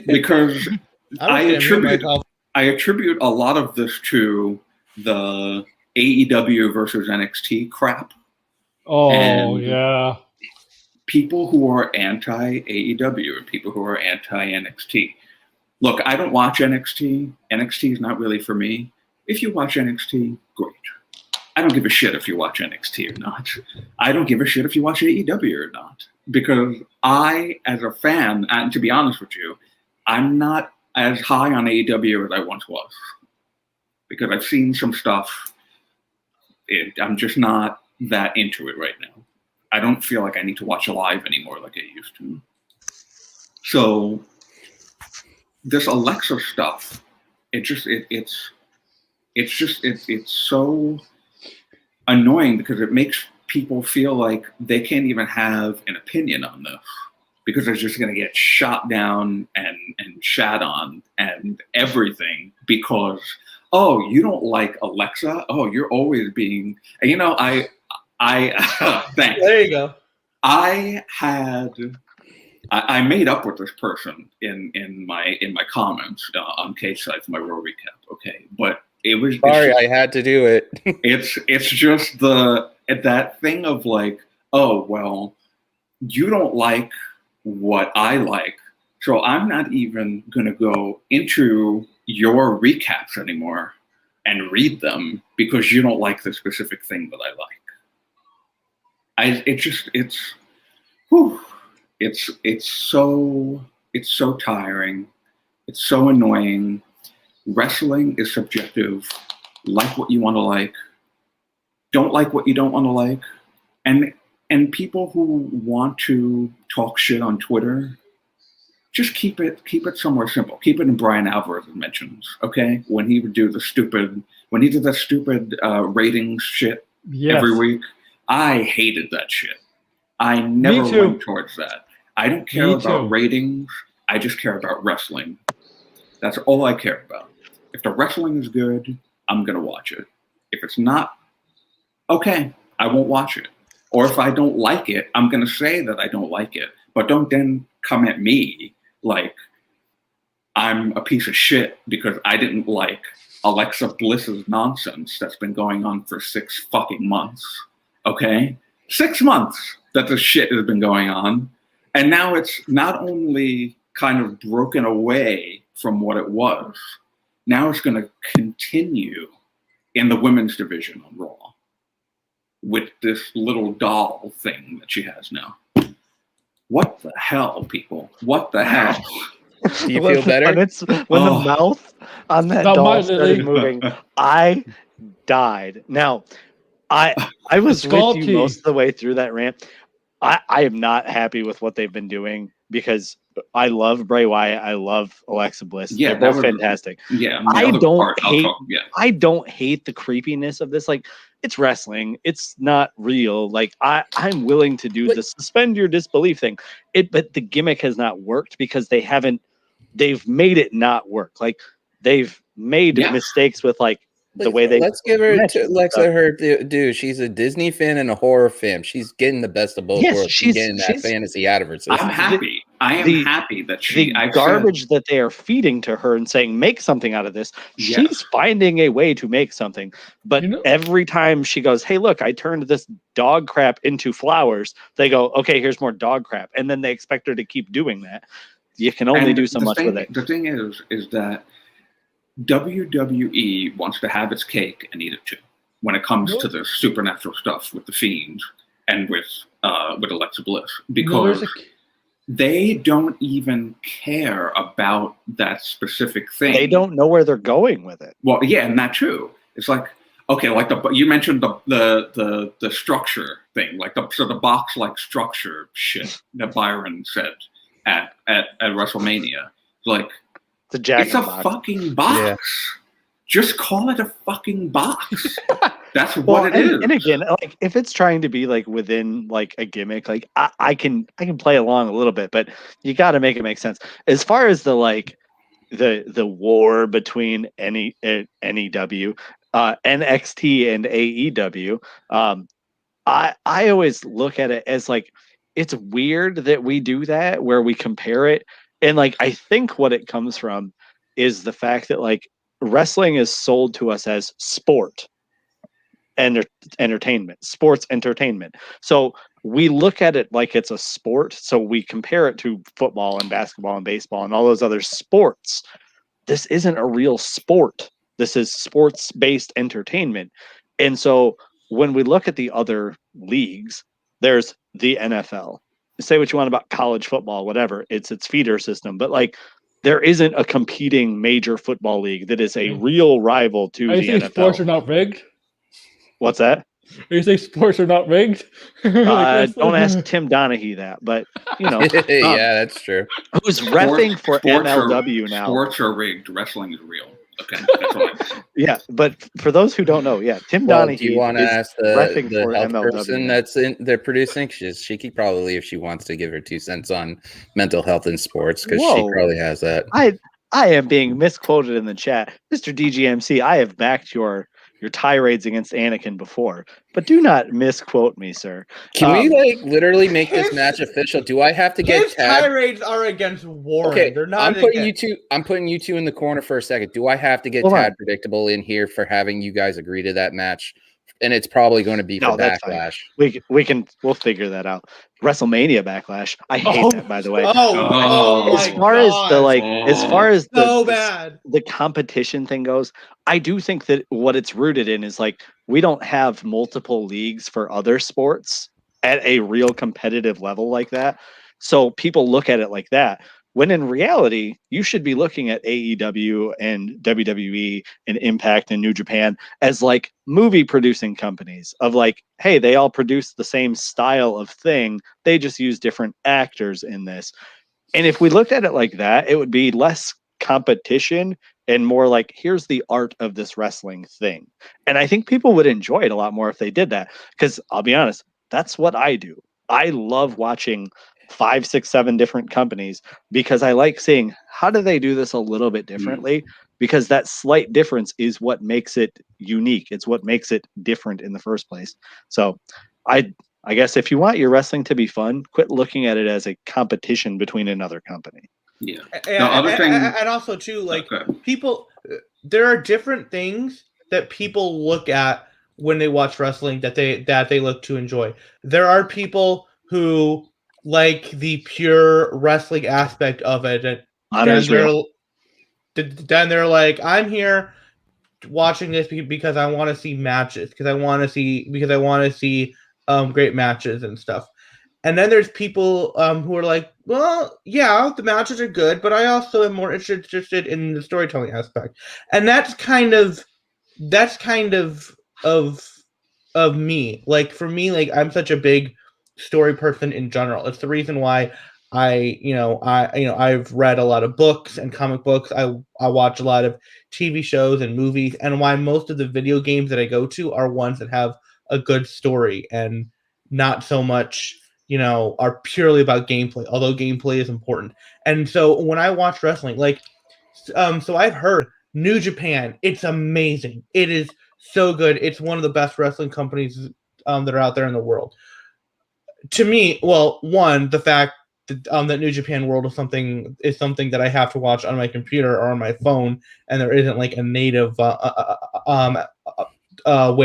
because I attribute a lot of this to the AEW versus NXT crap. People who are anti-AEW and people who are anti-NXT. Look, I don't watch NXT. NXT is not really for me. If you watch NXT, great. I don't give a shit if you watch NXT or not. I don't give a shit if you watch AEW or not. Because I, as a fan, and to be honest with you, I'm not as high on AEW as I once was. Because I've seen some stuff. I'm just not that into it right now. I don't feel like I need to watch live anymore like I used to. So this Alexa stuff, it's so annoying because it makes people feel like they can't even have an opinion on this because they're just going to get shot down and shat on and everything because, oh, you don't like Alexa? Oh, you're always being, you know, thanks.
There you go.
I made up with this person in my comments on Cage Side for my Raw recap. Okay, but it was
sorry, I had to do it.
it's just that thing of like, oh well, you don't like what I like, so I'm not even gonna go into your recaps anymore and read them because you don't like the specific thing that I like. whew, it's so tiring. It's so annoying. Wrestling is subjective. Like what you want to like. Don't like what you don't want to like. And people who want to talk shit on Twitter, just keep it somewhere simple. Keep it in Brian Alvarez's mentions, okay? When he did that stupid ratings shit every week, I hated that shit. I never went towards that. I don't care about ratings. I just care about wrestling. That's all I care about. If the wrestling is good, I'm gonna watch it. If it's not, okay, I won't watch it. Or if I don't like it, I'm going to say that I don't like it. But don't then come at me like I'm a piece of shit because I didn't like Alexa Bliss's nonsense that's been going on for 6 fucking months. Okay? 6 months that this shit has been going on. And now it's not only kind of broken away from what it was, now it's going to continue in the women's division on Raw with this little doll thing that she has now. What the hell, people? What the hell?
Do you feel better?
When the mouth on that doll started moving, I died. Now, I was with you most of the way through that rant. I am not happy with what they've been doing because I love Bray Wyatt. I love Alexa Bliss.
Yeah,
they're both fantastic.
Yeah,
I don't hate the creepiness of this. Like, it's wrestling. It's not real. Like, I'm willing to do the suspend your disbelief thing. But the gimmick has not worked because they've made it not work. Like, they've made mistakes with like the way they.
Let's give her her due. She's a Disney fan and a horror fan. She's getting the best of both worlds. She's getting that fantasy out of her system.
I'm happy. I am happy that
that they are feeding to her and saying make something out of this. She's finding a way to make something. But every time she goes, "Hey, look, I turned this dog crap into flowers," they go, "Okay, here's more dog crap," and then they expect her to keep doing that. You can only do so much with it.
The thing is that WWE wants to have its cake and eat it too when it comes to the supernatural stuff with the Fiend and with Alexa Bliss, because they don't even care about that specific thing.
They don't know where they're going with it.
Well, yeah, and that too. It's like, okay, like you mentioned the structure thing, like the box like structure shit that Byron said at WrestleMania. Like, it's a fucking box. Yeah. Just call it a fucking box. That's what it is.
And again, like if it's trying to be like within like a gimmick, like I can play along a little bit, but you got to make it make sense. As far as the like the war between NEW, NXT and AEW, I always look at it as like it's weird that we do that where we compare it. And like, I think what it comes from is the fact that like wrestling is sold to us as sport and entertainment, sports entertainment. So we look at it like it's a sport. So we compare it to football and basketball and baseball and all those other sports. This isn't a real sport. This is sports-based entertainment. And so when we look at the other leagues, there's the NFL. Say what you want about college football, whatever, it's feeder system, but like there isn't a competing major football league that is a real rival to the NFL.
Sports are not rigged.
What's that?
Are you saying sports are not rigged?
Don't ask Tim Donaghy that, but you know,
yeah, that's true.
Who's reffing for MLW now?
Sports are rigged. Wrestling is real. Okay, that's what
yeah, but for those who don't know, Tim Donaghy.
Do you want to ask the health
MLW
person that's they're producing? She could probably, if she wants to, give her 2 cents on mental health in sports because she probably has that.
I am being misquoted in the chat, Mr. DGMC. I have backed your tirades against Anakin before, but do not misquote me, sir.
Can we like literally make this match official? Do I have to get
his tirades are against Warren?
Okay,
they're not.
I'm putting you two in the corner for a second. Do I have to get Tad Predictable in here for having you guys agree to that match? And it's probably going to be for Backlash.
We'll figure that out. WrestleMania Backlash. I hate that, by the way.
As
far as
bad
the competition thing goes, I do think that what it's rooted in is like we don't have multiple leagues for other sports. at a real competitive level like that. So people look at it like that. When in reality, you should be looking at AEW and WWE and Impact and New Japan as like movie producing companies of like, hey, they all produce the same style of thing. They just use different actors in this. And if we looked at it like that, it would be less competition and more like, here's the art of this wrestling thing. And I think people would enjoy it a lot more if they did that. Because I'll be honest, that's what I do. I love watching 5, 6, 7 different companies because I like seeing how do they do this a little bit differently, because that slight difference is what makes it unique. It's what makes it different in the first place. So I guess if you want your wrestling to be fun, quit looking at it as a competition between another company.
Yeah.
And also too, like people, there are different things that people look at when they watch wrestling that they look to enjoy. There are people who like the pure wrestling aspect of it. Then they're like, I'm here watching this because I want to see matches, because I want to see great matches and stuff. And then there's people who are like, well, yeah, the matches are good, but I also am more interested in the storytelling aspect. And that's kind of me. Like for me, like I'm such a big story person in general. It's the reason why I've read a lot of books and comic books. I watch a lot of TV shows and movies, and why most of the video games that I go to are ones that have a good story and not so much, are purely about gameplay, although gameplay is important. And so when I watch wrestling, like, so I've heard New Japan, it's amazing. It is so good. It's one of the best wrestling companies that are out there in the world. To me, well, one, the fact that New Japan World is something that I have to watch on my computer or on my phone, and there isn't like a native way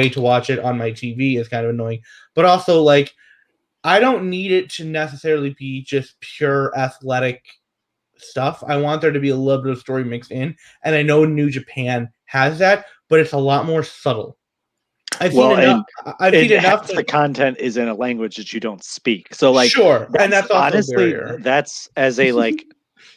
to watch it on my TV is kind of annoying. But also, like, I don't need it to necessarily be just pure athletic stuff. I want there to be a little bit of story mixed in, and I know New Japan has that, but it's a lot more subtle. I've seen enough.
The content is in a language that you don't speak. So, like,
sure, and that's also
honestly, that's as a like.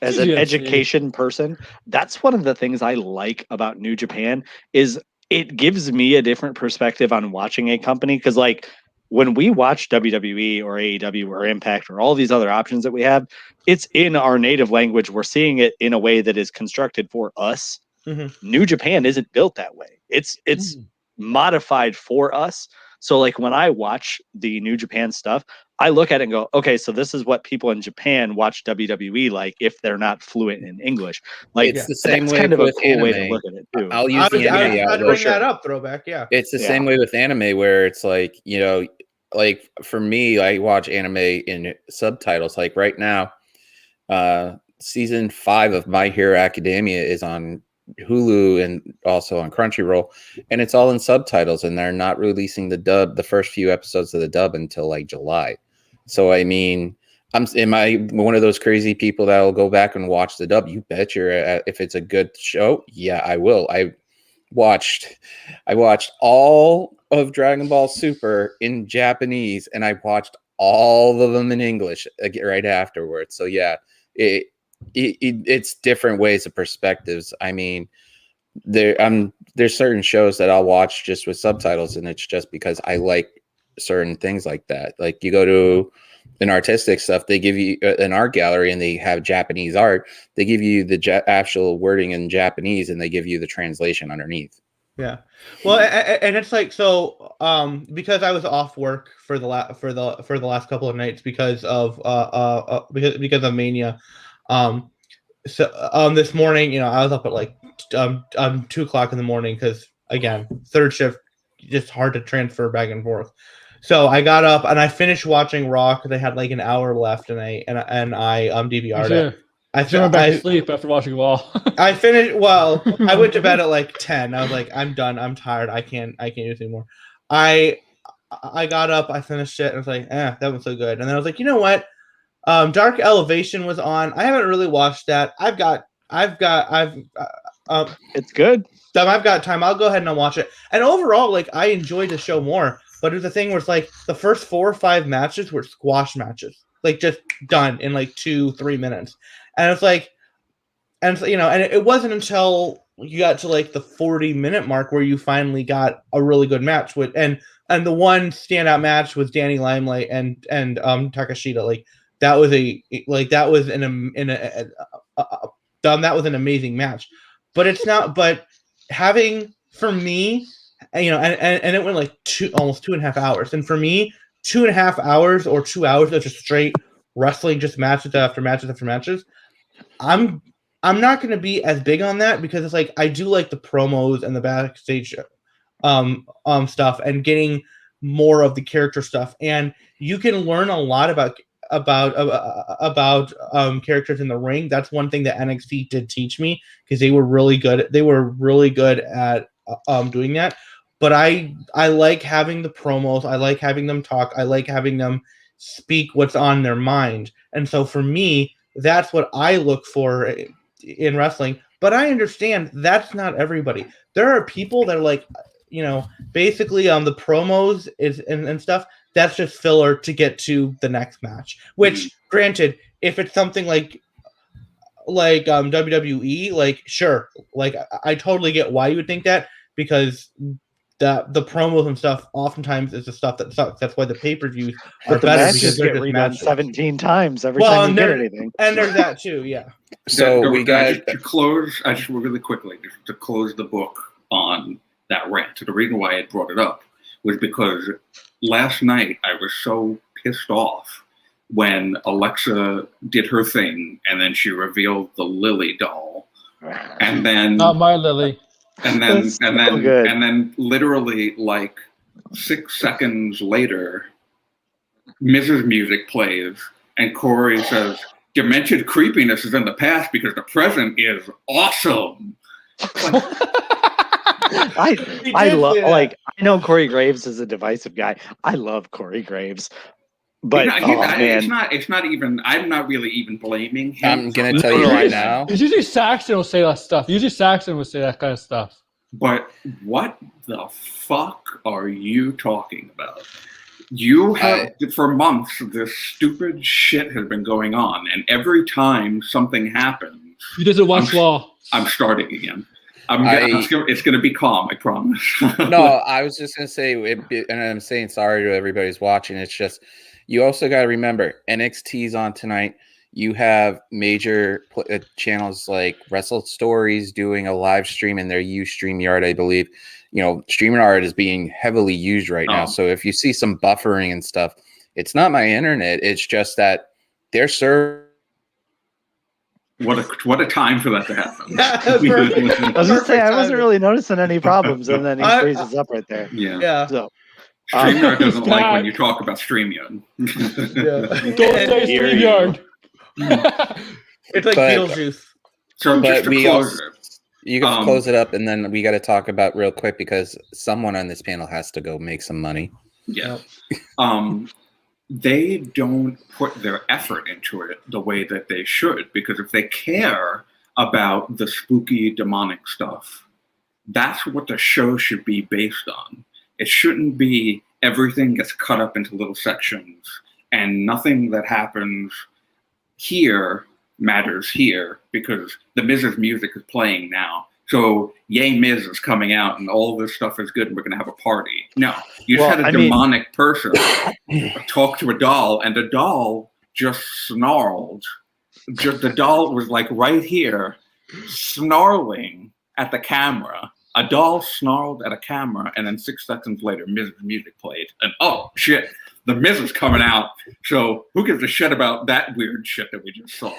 As an education person, that's one of the things I like about New Japan is it gives me a different perspective on watching a company. Because like when we watch WWE or AEW or Impact or all these other options that we have, it's in our native language. We're seeing it in a way that is constructed for us. Mm-hmm. New Japan isn't built that way. It's modified for us. So like when I watch the New Japan stuff, I look at it and go, okay, so this is what people in Japan watch WWE like if they're not fluent in English. Like
it's the same way
kind of
with
a cool
anime.
way to look at it too.
I'll use the anime.
I'd bring that up, throwback. Yeah,
it's the same way with anime, where it's like, like for me, I watch anime in subtitles. Like right now, season 5 of My Hero Academia is on Hulu and also on Crunchyroll, and it's all in subtitles, and they're not releasing the first few episodes of the dub until like July. So I mean, am I one of those crazy people that will go back and watch the dub? You bet if it's a good show, yeah, I will. I watched all of Dragon Ball Super in Japanese, and I watched all of them in English right afterwards. So yeah, it's different ways of perspectives. I mean, there's certain shows that I'll watch just with subtitles, and it's just because I like certain things like that. Like you go to an artistic stuff, they give you an art gallery and they have Japanese art. They give you the actual wording in Japanese, and they give you the translation underneath.
Yeah, well, and it's like, so because I was off work for the last couple of nights because of Mania. So this morning, I was up at like 2:00 in the morning because again, third shift, just hard to transfer back and forth. So I got up and I finished watching Raw because I had like an hour left, and I DVR'd it. I
went back to sleep after watching it all.
I finished. Well, I went to bed at like 10. I was like, I'm done. I'm tired. I can't do this anymore. I got up. I finished it. And I was like, that was so good. And then I was like, you know what? Dark Elevation was on. I haven't really watched that.
It's good.
I've got time. I'll go ahead and I'll watch it. And overall, like I enjoyed the show more. But it's a thing where it's like the first 4 or 5 matches were squash matches, like just done in like 2-3 minutes, and it's like, and you know, and it wasn't until you got to like the 40-minute mark where you finally got a really good match with, and the one standout match was Danny Limelight and Takashita. Like that was that was an amazing match. But it's not. But having, for me, you know, and it went like almost 2.5 hours. And for me, 2.5 hours or 2 hours of just straight wrestling, just matches after matches after matches, I'm not going to be as big on that, because it's like I do like the promos and the backstage stuff and getting more of the character stuff, and you can learn a lot about characters in the ring. That's one thing that NXT did teach me, because they were really good. They were really good at doing that. But I like having the promos. I like having them talk. I like having them speak what's on their mind. And so for me, that's what I look for in wrestling. But I understand that's not everybody. There are people that are like, you know, basically the promos is and stuff, that's just filler to get to the next match. Which, granted, if it's something like WWE, like, sure, like I totally get why you would think that, because the promos and stuff oftentimes is the stuff that sucks. That's why the pay-per-views are
the
better,
matches
because they're
get
just
redone
matches.
17 times every time you get anything.
And there's that too, yeah.
So we got
to close. I just really quickly to close the book on that rant. The reason why I brought it up was because last night I was so pissed off when Alexa did her thing and then she revealed the Lily doll, and then
Not my Lily.
and then literally like 6 seconds later, Mrs. Music plays and Corey says, "Demented creepiness is in the past because the present is awesome."
I love, like, I know Corey Graves is a divisive guy. I love Corey Graves, but man,
it's not even. I'm not really even blaming him.
I'm gonna tell you right now.
It's usually Saxon will say that stuff. Usually Saxon will say that kind of stuff.
But what the fuck are you talking about? You have, for months, this stupid shit has been going on, and every time something happens,
He doesn't watch Raw.
I'm starting again. It's going to be calm, I promise.
No, I was just going to say, and I'm saying sorry to everybody who's watching. It's just, you also got to remember, NXT's on tonight. You have major channels like Wrestle Stories doing a live stream in their StreamYard, I believe. You know, StreamYard is being heavily used right now. So if you see some buffering and stuff, it's not my internet. It's just that their server.
What a time for that to happen.
I was going to say, I wasn't really noticing any problems, and then he freezes up right there.
Yeah.
So,
StreamYard doesn't like when you talk about StreamYard.
Don't say StreamYard.
It's like Beetlejuice.
So just to close it.
You can close it up, and then we got to talk about real quick, because someone on this panel has to go make some money.
Yeah. They don't put their effort into it the way that they should, because if they care about the spooky demonic stuff, that's what the show should be based on. It shouldn't be everything gets cut up into little sections and nothing that happens here matters here, because the Miz's music is playing now. So Yay Miz is coming out and all this stuff is good and we're going to have a party. No, you just had a demonic person talk to a doll, and the doll just snarled. The doll was like right here snarling at the camera. A doll snarled at a camera, and then 6 seconds later, Miz's music played. And oh, shit, the Miz is coming out. So who gives a shit about that weird shit that we just saw?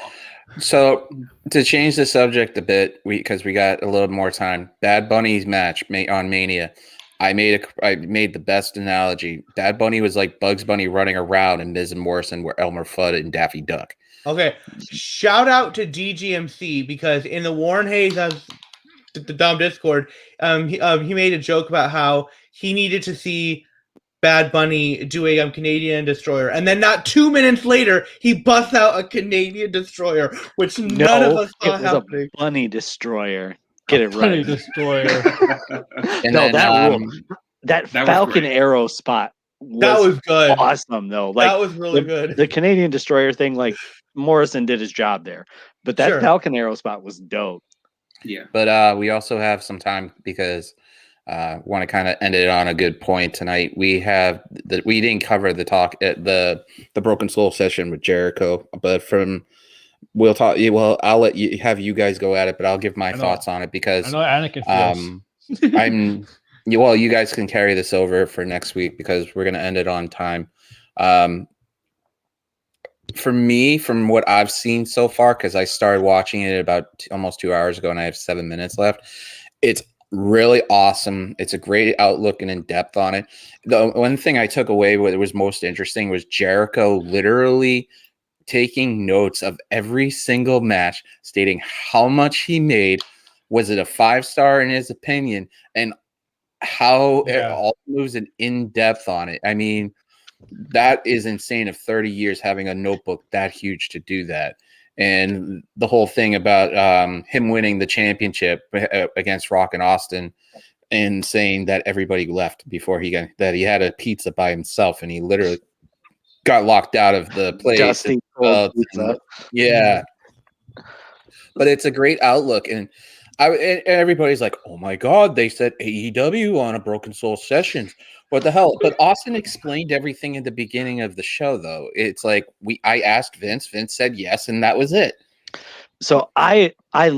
So to change the subject a bit, because we got a little more time, Bad Bunny's match on Mania, I made the best analogy. Bad Bunny was like Bugs Bunny running around, and Miz and Morrison were Elmer Fudd and Daffy Duck.
Okay, shout out to DGMC, because in the Warren Hayes the Dumb Discord, he made a joke about how he needed to see Bad Bunny do a Canadian Destroyer, and then not 2 minutes later, he busts out a Canadian Destroyer, which none of us saw happening.
A Bunny Destroyer. Get it right.
Bunny Destroyer.
And then,
that Falcon Arrow spot
That was good.
Awesome though. Like
that was really good.
The Canadian Destroyer thing, like Morrison did his job there, but that
Sure.
Falcon Arrow spot was dope.
Yeah.
But we also have some time because want to kind of end it on a good point tonight. We didn't cover the talk at the Broken Skull session with Jericho, but we'll talk. Well, I'll let you have you guys go at it, but I'll give my thoughts on it because
I know Anakin feels.
Well, you guys can carry this over for next week because we're going to end it on time. For me, from what I've seen so far, because I started watching it about almost 2 hours ago and I have 7 minutes left, it's really awesome. It's a great outlook and in depth on it. The one thing I took away what was most interesting was Jericho literally taking notes of every single match, stating how much he made. Was it a 5-star in his opinion? And how all moves and in depth on it. I mean, that is insane of 30 years having a notebook that huge to do that. And the whole thing about him winning the championship against Rock and Austin and saying that everybody left before he had a pizza by himself and he literally got locked out of the place. Yeah. But it's a great outlook. And everybody's like, oh my God, they said AEW on a Broken Soul Sessions. What the hell? But Austin explained everything in the beginning of the show, though. It's like I asked Vince said yes, and that was it.
So I as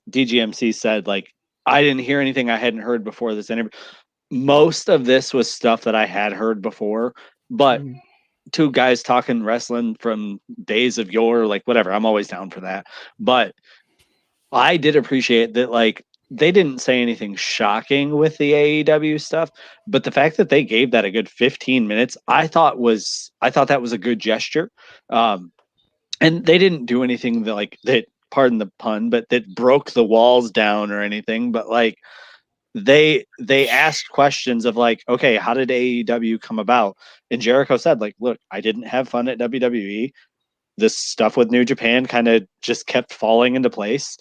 DGMC said, like I didn't hear anything I hadn't heard before this interview. Most of this was stuff that I had heard before, but two guys talking wrestling from days of yore, like whatever, I'm always down for that. But I did appreciate that, like, they didn't say anything shocking with the AEW stuff, but the fact that they gave that a good 15 minutes, I thought that was a good gesture. And they didn't do anything that, pardon the pun, but that broke the walls down or anything. But like they asked questions of like, okay, how did AEW come about? And Jericho said, like, look, I didn't have fun at WWE. This stuff with New Japan kind of just kept falling into place.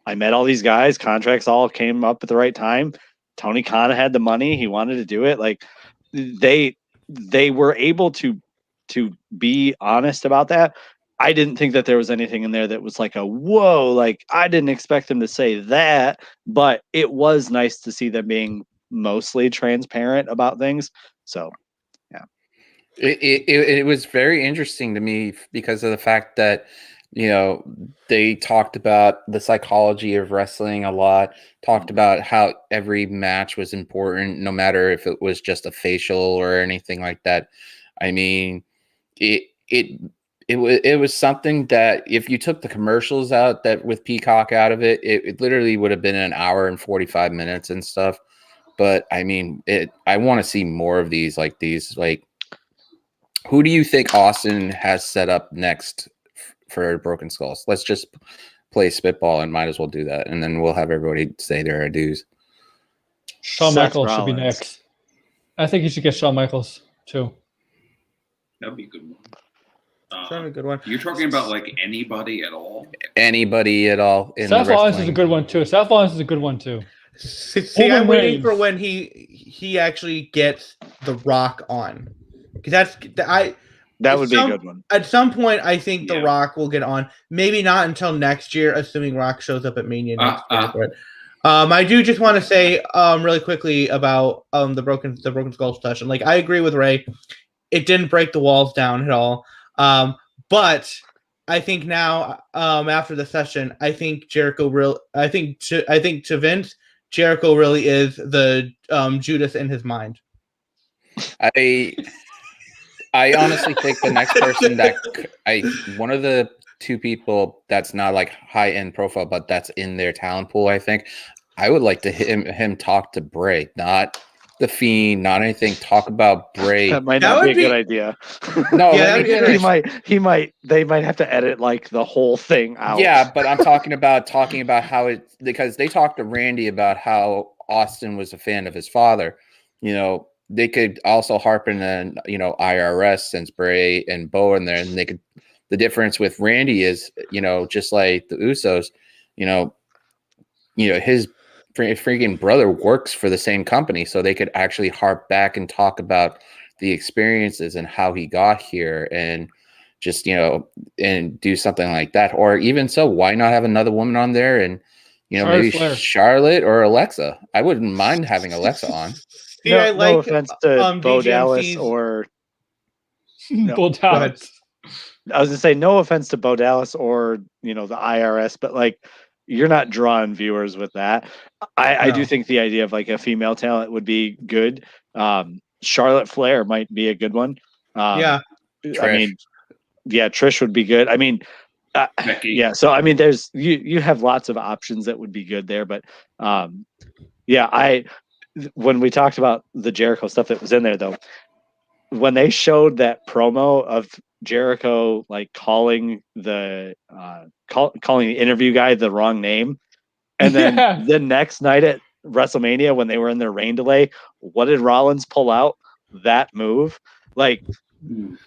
I met all these guys, contracts all came up at the right time. Tony Khan had the money, he wanted to do it. Like they were able to be honest about that. I didn't think that there was anything in there that was like a whoa, like I didn't expect them to say that, but it was nice to see them being mostly transparent about things. So yeah.
It was very interesting to me because of the fact that, you know, they talked about the psychology of wrestling a lot, talked about how every match was important, no matter if it was just a facial or anything like that. I mean, it was something that if you took the commercials out that with Peacock out of it literally would have been an hour and 45 minutes and stuff. But I mean, I want to see more of these. Who do you think Austin has set up next for Broken Skulls? Let's just play spitball and might as well do that. And then we'll have everybody say their adieus.
Shawn Michaels should be next. I think you should get Shawn Michaels too.
That'd be a good one.
That's a good one.
You're talking about like anybody at all?
Anybody at all.
Seth Rollins is a good one too.
See, I'm waiting for when he actually gets The Rock on. Because that would be a good one. At some point, I think The Rock will get on. Maybe not until next year, assuming Rock shows up at Mania next year. I do just want to say really quickly about the Broken Skull session. Like, I agree with Ray. It didn't break the walls down at all. But I think now, after the session, I think to Vince, Jericho really is the Judas in his mind.
I honestly think the next person one of the two people that's not like high end profile, but that's in their talent pool, I think I would like to him talk to Bray, not the Fiend, not anything. Talk about Bray.
That might not be a good idea.
No,
they might have to edit like the whole thing out.
Yeah, but I'm talking about how because they talked to Randy about how Austin was a fan of his father. You know, they could also harp in on, you know, IRS since Bray and Bo in there, and the difference with Randy is, you know, just like the Usos, you know, his freaking brother works for the same company, so they could actually harp back and talk about the experiences and how he got here, and just and do something like that. Or even so, why not have another woman on there, and maybe
Flair.
Charlotte or Alexa? I wouldn't mind having Alexa on.
See, I
no
like
offense to Bo Dallas
BGMC's
or
Bo Dallas.
I was gonna say no offense to Bo Dallas or the IRS, but like you're not drawing viewers with that. I do
No.
think the idea of like a female talent would be good. Charlotte Flair might be a good one.
Yeah.
I
Trish.
mean, yeah, Trish would be good. I mean,
Becky.
yeah. So I mean, there's you have lots of options that would be good there, but yeah, when we talked about the Jericho stuff that was in there though, when they showed that promo of Jericho like calling the calling the interview guy the wrong name, and then
Yeah.
the next night at WrestleMania when they were in their rain delay, what did Rollins pull out? That move, like,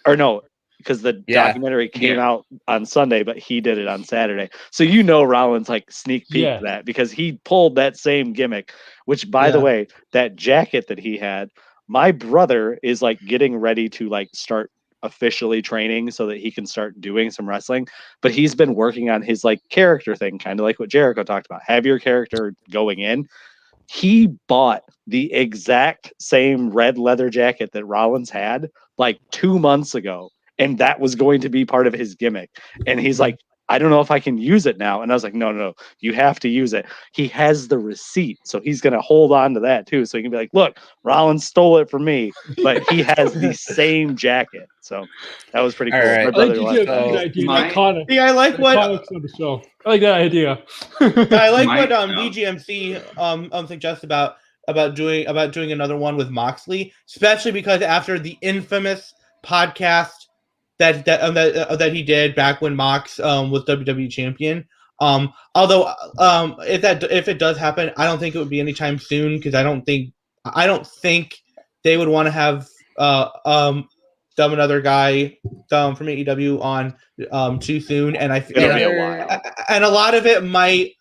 or no, because the documentary came out on Sunday, but he did it on Saturday. So Rollins like sneak peeked that because he pulled that same gimmick. Which, by the way, that jacket that he had, my brother is like getting ready to like start officially training so that he can start doing some wrestling, but he's been working on his like character thing, kind of like what Jericho talked about. Have your character going in. He bought the exact same red leather jacket that Rollins had like 2 months ago, and that was going to be part of his gimmick. And he's like, I don't know if I can use it now. And I was like, no, you have to use it. He has the receipt, so he's going to hold on to that too. So he can be like, look, Rollins stole it from me, but he has the same jacket. So that was pretty cool.
All right.
I like the idea. Iconic.
Yeah, I like what
Iconics of the show. I like that idea.
I like what BGMC suggests about doing another one with Moxley, especially because after the infamous podcast that he did back when Mox was WWE champion. Although if it does happen, I don't think it would be anytime soon because I don't think they would want to have another guy from AEW on too soon, and
It'll be a while.
And a lot of it might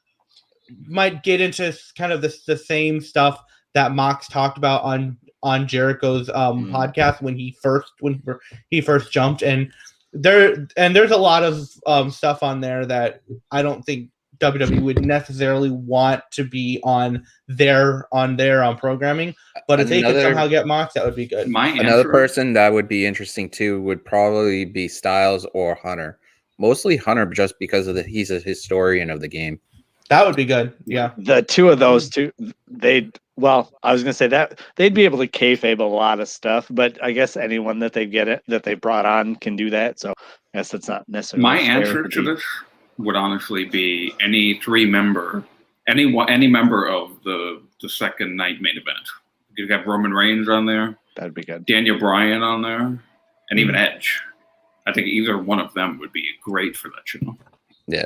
get into kind of the same stuff that Mox talked about on Jericho's podcast when he first jumped, and there's a lot of stuff on there that I don't think WWE would necessarily want to be on their programming, but if they could somehow get Mox, that would be good.
Another person that would be interesting too would probably be Styles or Hunter. Mostly Hunter, just because he's a historian of the game.
That would be good. Yeah,
the two of those two, I was gonna say that they'd be able to kayfabe a lot of stuff, but I guess anyone that they brought on can do that. So I guess that's not necessarily
my answer to this would honestly be any member of the second night main event. You got Roman Reigns on there.
That'd be good.
Daniel Bryan on there, and even Edge. I think either one of them would be great for that show.
Yeah.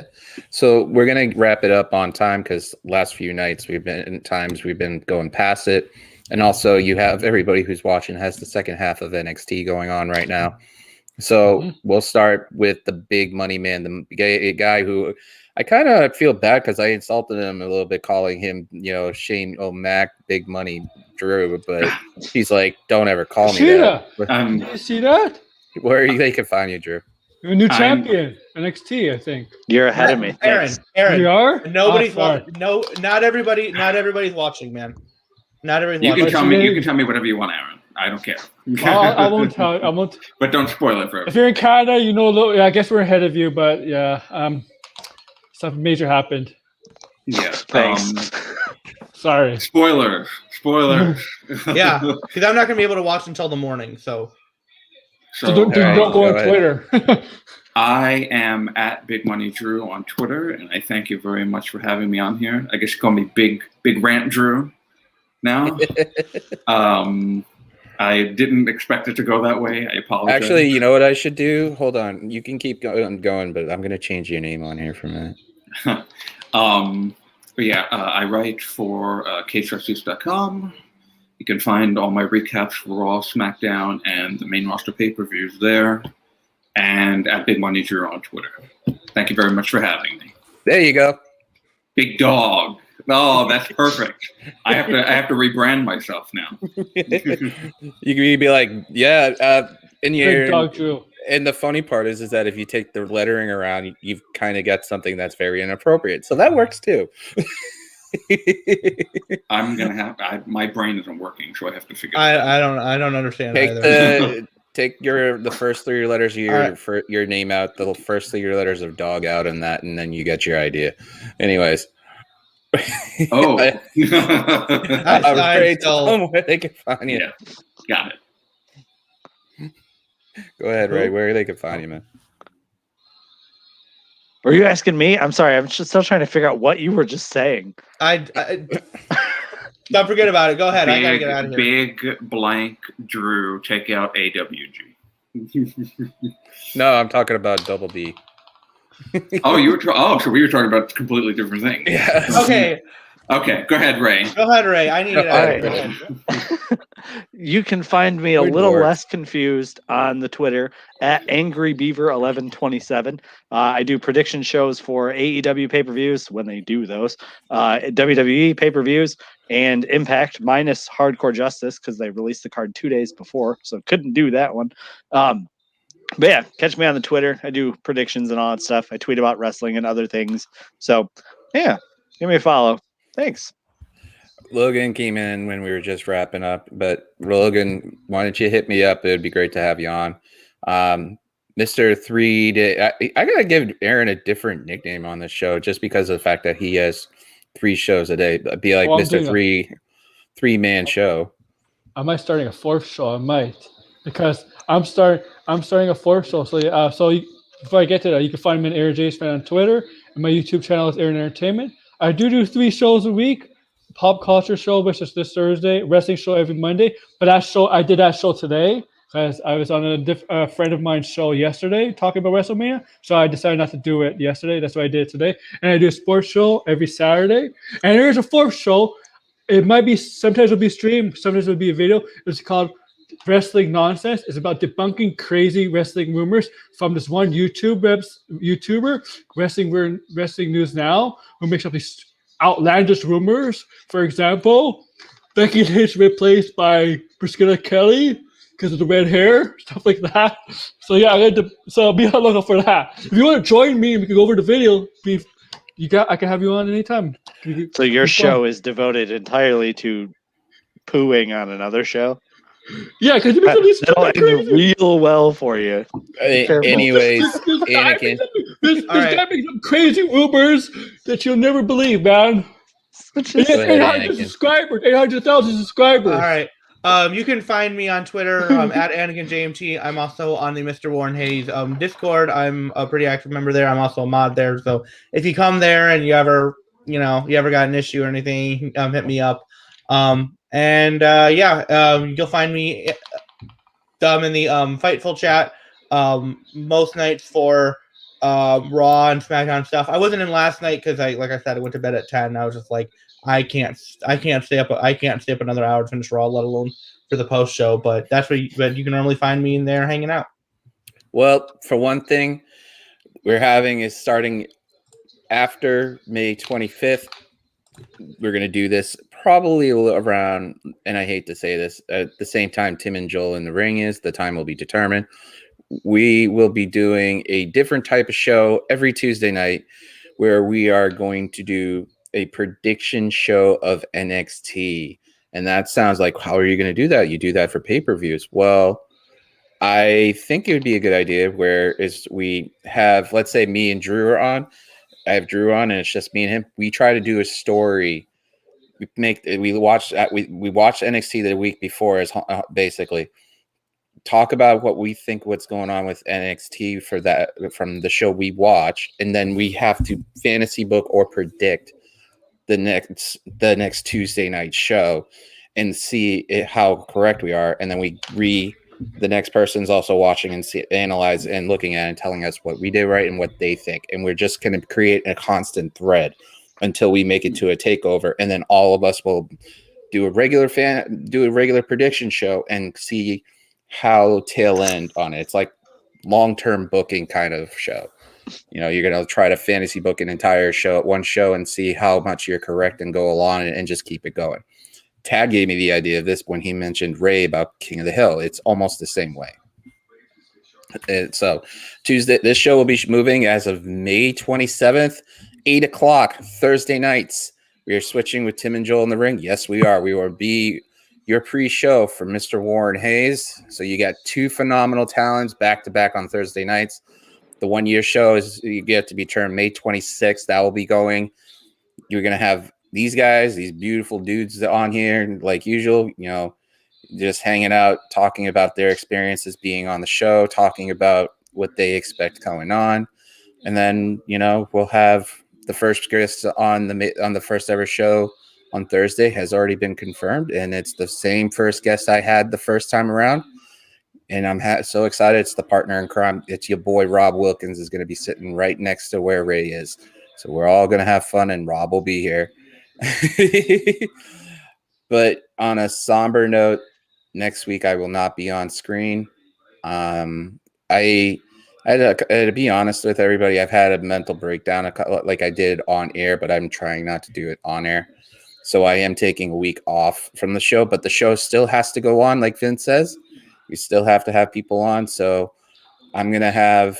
So we're going to wrap it up on time because last few nights we've been going past it. And also you have everybody who's watching has the second half of NXT going on right now. So we'll start with the big money man, the guy who I kind of feel bad because I insulted him a little bit, calling him, Shane O'Mac, Big Money Drew. But he's like, don't ever call me that.
You see that?
Where they can find you, Drew?
You're a new champion, NXT, I think.
You're ahead of me.
Aaron.
You are?
Nobody's not everybody's watching, man. Not everybody's watching.
You can tell me whatever you want, Aaron. I don't care.
I won't tell you. I won't.
But don't spoil it for everyone.
If you're in Canada, I guess we're ahead of you, but yeah, something major happened.
Yeah.
Thanks.
Spoilers.
Yeah, because I'm not gonna be able to watch until the morning. So
don't go on Twitter.
I am at Big Money Drew on Twitter, and I thank you very much for having me on here. I guess you call me Big Rant Drew now. I didn't expect it to go that way. I apologize.
Actually, you know what I should do? Hold on. You can keep going, but I'm going to change your name on here for a minute.
I write for CageWrestlers.com. You can find all my recaps for Raw, SmackDown, and the main roster pay-per-views there. And at Big Money Drew on Twitter. Thank you very much for having me.
There you go.
Big dog. Oh, that's perfect. I have to rebrand myself now.
You could be like, yeah, in the
Big
air.
dog Drew.
And the funny part is that if you take the lettering around, you've kind of got something that's very inappropriate. So that works too.
I'm gonna have my brain isn't working, so I have to figure.
I don't understand either.
Take the first 3 letters of your name out, the first 3 letters of dog out, and then you get your idea. Anyways.
Oh,
I'm tell them where they can find you.
Yeah, got it.
Go ahead, Ray. Where they can find you, man?
Were you asking me? I'm sorry. I'm just still trying to figure out what you were just saying.
Don't forget about it. Go ahead. I gotta get out of here.
Big blank Drew. Check out AWG.
No, I'm talking about Double D.
So we were talking about completely different things.
Yeah.
Okay.
Go ahead, Ray.
I need it out.
Right. You can find me a little less confused on the Twitter at AngryBeaver1127. I do prediction shows for AEW pay-per-views when they do those, WWE pay-per-views, and Impact minus Hardcore Justice because they released the card 2 days before, so couldn't do that one. But yeah, catch me on the Twitter. I do predictions and all that stuff. I tweet about wrestling and other things. So yeah, give me a follow. Thanks.
Logan came in when we were just wrapping up, but Logan, why don't you hit me up? It would be great to have you on. Mr. 3 Day. I gotta give Aaron a different nickname on this show just because of the fact that he has 3 shows a day. It'd be like Mr. 3-man show.
I might starting a 4th show. I might because I'm starting a 4th show. So before I get to that, you can find me at Aaron J. Fan on Twitter, and my YouTube channel is Aaron Entertainment. I do 3 shows a week. Pop culture show, which is this Thursday, wrestling show every Monday. But I did that show today because I was on a friend of mine's show yesterday talking about WrestleMania. So I decided not to do it yesterday. That's why I did it today. And I do a sports show every Saturday. And there's a 4th show. It might be, sometimes it'll be streamed, sometimes it'll be a video. It's called Wrestling Nonsense. Is about debunking crazy wrestling rumors from this one YouTuber, Wrestling News Now, who makes up these outlandish rumors. For example, Becky Lynch replaced by Priscilla Kelly because of the red hair, stuff like that. So yeah, so be on the lookout for that. If you want to join me, we can go over the video. I can have you on anytime.
So your show is devoted entirely to pooing on another show?
Yeah, because you become these
that'll end real well for you.
Anyways, Anakin.
This guy makes some crazy rumors that you'll never believe, man. It has 800 subscribers, 800,000 subscribers.
All right. You can find me on Twitter at AnakinJMT. I'm also on the Mr. Warren Hayes Discord. I'm a pretty active member there. I'm also a mod there. So if you come there and you ever got an issue or anything, hit me up. You'll find me in the Fightful chat most nights for Raw and Smackdown stuff. I wasn't in last night because I went to bed at 10. I was just like, I can't stay up another hour to finish Raw, let alone for the post show. But that's where you can normally find me in there hanging out.
Well, for one thing, is starting after May 25th. We're going to do this probably around, and I hate to say this, at the same time Tim and Joel in the ring is. The time will be determined. We will be doing a different type of show every Tuesday night where we are going to do a prediction show of NXT. And that sounds like, how are you going to do that? You do that for pay-per-views. Well, I think it would be a good idea where we have, let's say me and Drew are on. I have Drew on, and it's just me and him. We try to do a story. We watch NXT the week before, as basically talk about what we think what's going on with NXT for that from the show we watch, and then we have to fantasy book or predict the next Tuesday night show and see how correct we are, and then the next person's also watching and analyze and looking at and telling us what we did right and what they think. And we're just going to create a constant thread until we make it to a takeover. And then all of us will do a regular prediction show and see how tail end on it. It's like long-term booking kind of show. You're going to try to fantasy book an entire show at one show and see how much you're correct and go along and just keep it going. Tad gave me the idea of this when he mentioned Ray about King of the Hill. It's almost the same way. And so Tuesday, this show will be moving as of May 27th, 8 o'clock, Thursday nights. We are switching with Tim and Joel in the ring. Yes, we are. We will be your pre-show for Mr. Warren Hayes. So you got two phenomenal talents back-to-back on Thursday nights. The one-year show is you get to be turned May 26th. That will be going. You're going to have these guys, these beautiful dudes on here, like usual, just hanging out, talking about their experiences being on the show, talking about what they expect going on. And then, we'll have the first guest on the first ever show on Thursday has already been confirmed. And it's the same first guest I had the first time around. And I'm so excited. It's the partner in crime. It's your boy, Rob Wilkins, is going to be sitting right next to where Ray is. So we're all going to have fun, and Rob will be here. But on a somber note, next week I will not be on screen. I had to be honest with everybody. I've had a mental breakdown like I did on air, but I'm trying not to do it on air. So I am taking a week off from the show, but the show still has to go on, like Vince says. We still have to have people on. So I'm going to have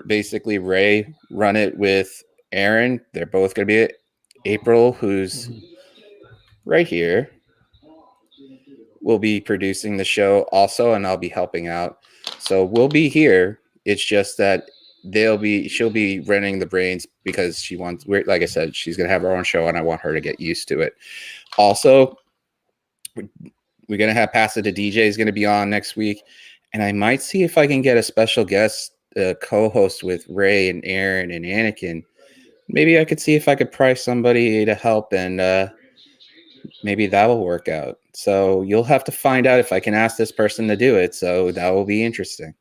basically Ray run it with Aaron. They're both going to be it. April, who's right here, will be producing the show also, and I'll be helping out. So we'll be here. It's just that she'll be running the brains because she wants, like I said, she's going to have her own show, and I want her to get used to it. Also, we're going to have Pass It to DJ is going to be on next week. And I might see if I can get a special guest co-host with Ray and Aaron and Anakin. Maybe I could see if I could price somebody to help, and maybe that will work out. So you'll have to find out if I can ask this person to do it. So that will be interesting.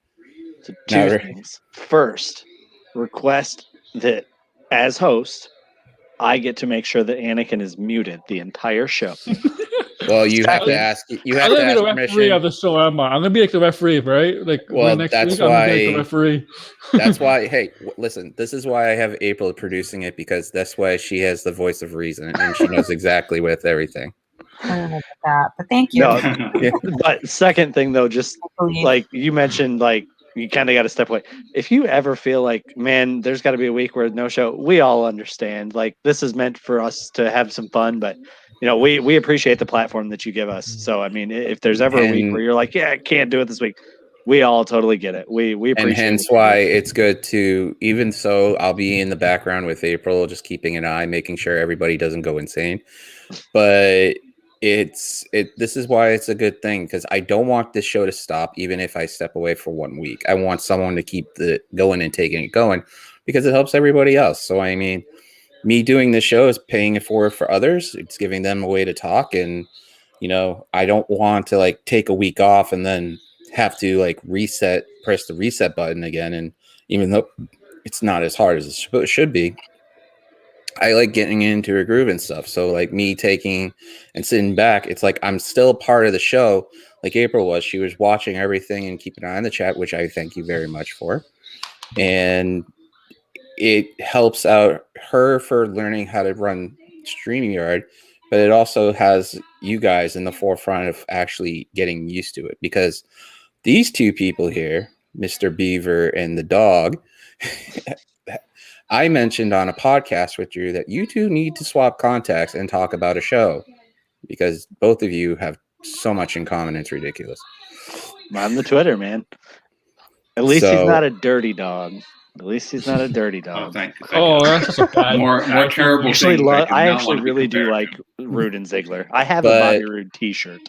So two things. First, request that as host, I get to make sure that Anakin is muted the entire show.
Well, you have to ask. You have to ask
permission. I'm gonna be the referee of the show. I'm gonna be like the referee, right? Like,
well,
next
that's
week,
why.
I'm gonna be like the referee.
That's why. Hey, listen. This is why I have April producing it, because that's why she has the voice of reason and she knows exactly with everything.
I don't know about that, but thank you.
No, but second thing though, just like you mentioned, like you kind of got to step away. If you ever feel like, man, there's got to be a week where no show, we all understand. Like this is meant for us to have some fun, but we appreciate the platform that you give us. So I mean, if there's ever a week where you're like, yeah, I can't do it this week, we all totally get it. We appreciate
and hence why it's good to, even so, I'll be in the background with April, just keeping an eye, making sure everybody doesn't go insane. But this is why it's a good thing, because I don't want this show to stop even if I step away for 1 week. I want someone to keep the going and taking it going, because it helps everybody else. So I mean, me doing this show is paying it forward for others. It's giving them a way to talk, and I don't want to like take a week off and then have to like press the reset button again. And even though it's not as hard as it should be, I like getting into a groove and stuff. So like me taking and sitting back, it's like I'm still part of the show. Like April was, she was watching everything and keeping an eye on the chat, which I thank you very much for. And it helps out her for learning how to run StreamYard, but it also has you guys in the forefront of actually getting used to it, because these two people here, Mr. Beaver and the dog, I mentioned on a podcast with you that you two need to swap contacts and talk about a show, because both of you have so much in common. It's ridiculous.
I'm the Twitter, man. At least he's not a dirty dog. At least he's not a dirty dog.
Oh, thank you.
That's just a bad.
More terrible.
I actually really do like Rude and Ziggler. I have a Bobby Roode T-shirt.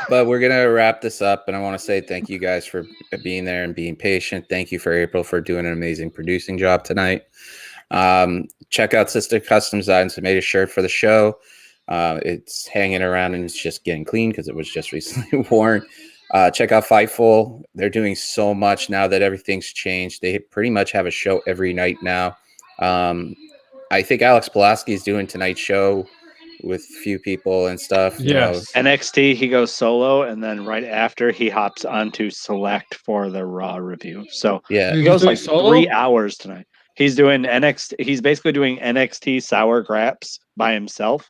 But we're gonna wrap this up, and I want to say thank you guys for being there and being patient. Thank you for April for doing an amazing producing job tonight. Check out Sister Custom Designs, who made a shirt for the show. It's hanging around and it's just getting clean because it was just recently worn. Check out Fightful. They're doing so much now that everything's changed. They pretty much have a show every night now. I think Alex Pulaski is doing tonight's show with a few people and stuff. You
Yes.
NXT, he goes solo, and then right after he hops onto Select for the Raw review. So
yeah,
he goes
doing
like
solo?
3 hours tonight. He's doing NXT. He's basically doing NXT Sour Graps by himself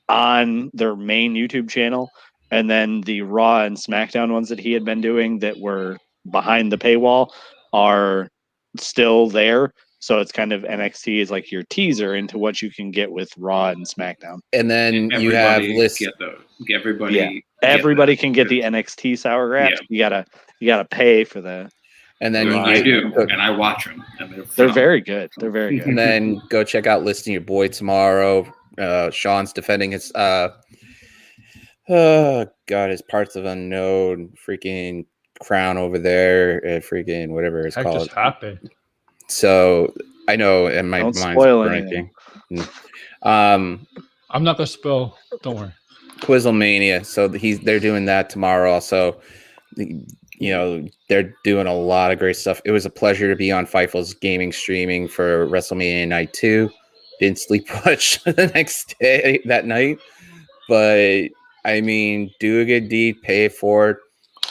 on their main YouTube channel, and then the Raw and SmackDown ones that he had been doing that were behind the paywall are still there. So it's kind of NXT is like your teaser into what you can get with Raw and SmackDown.
and then you have lists.
Everybody can get the NXT Sour Graps.
Yeah.
You gotta pay for that.
And then
I do, and I watch them. And
they're very good. They're very good.
And then go check out Listing Your Boy tomorrow. Sean's defending his his Parts of Unknown freaking crown over there, freaking whatever it's called.
Just happened.
So I know, and my
Don't
mind's
spoil
breaking.
I'm not gonna spill. Don't worry.
Quizzlemania. So they're doing that tomorrow. Also, they're doing a lot of great stuff. It was a pleasure to be on Fightful's gaming streaming for WrestleMania Night 2. Didn't sleep much the next day that night, but I mean, do a good deed, pay it forward.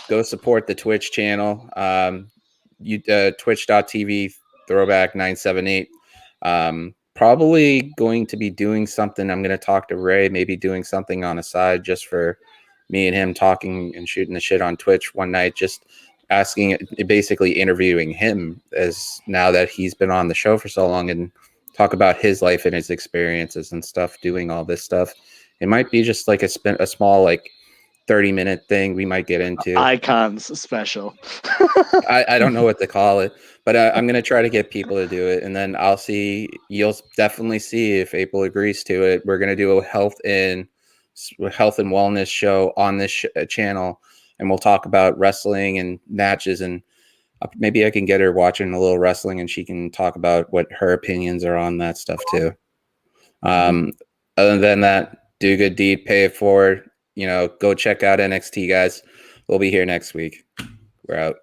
Go support the Twitch channel. Twitch.tv throwback 978. Probably going to be doing something. I'm going to talk to Ray, maybe doing something on a side just for me and him talking and shooting the shit on Twitch one night, just basically interviewing him, as now that he's been on the show for so long, and talk about his life and his experiences and stuff, doing all this stuff. It might be just like a small, like 30-minute thing we might get into.
Icons special.
I don't know what to call it, but I'm going to try to get people to do it. And then you'll definitely see if April agrees to it. We're going to do a health and wellness show on this channel, and we'll talk about wrestling and matches, and maybe I can get her watching a little wrestling and she can talk about what her opinions are on that stuff too. Other than that, do a good deed, pay it forward. Go check out NXT, guys. We'll be here next week. We're out.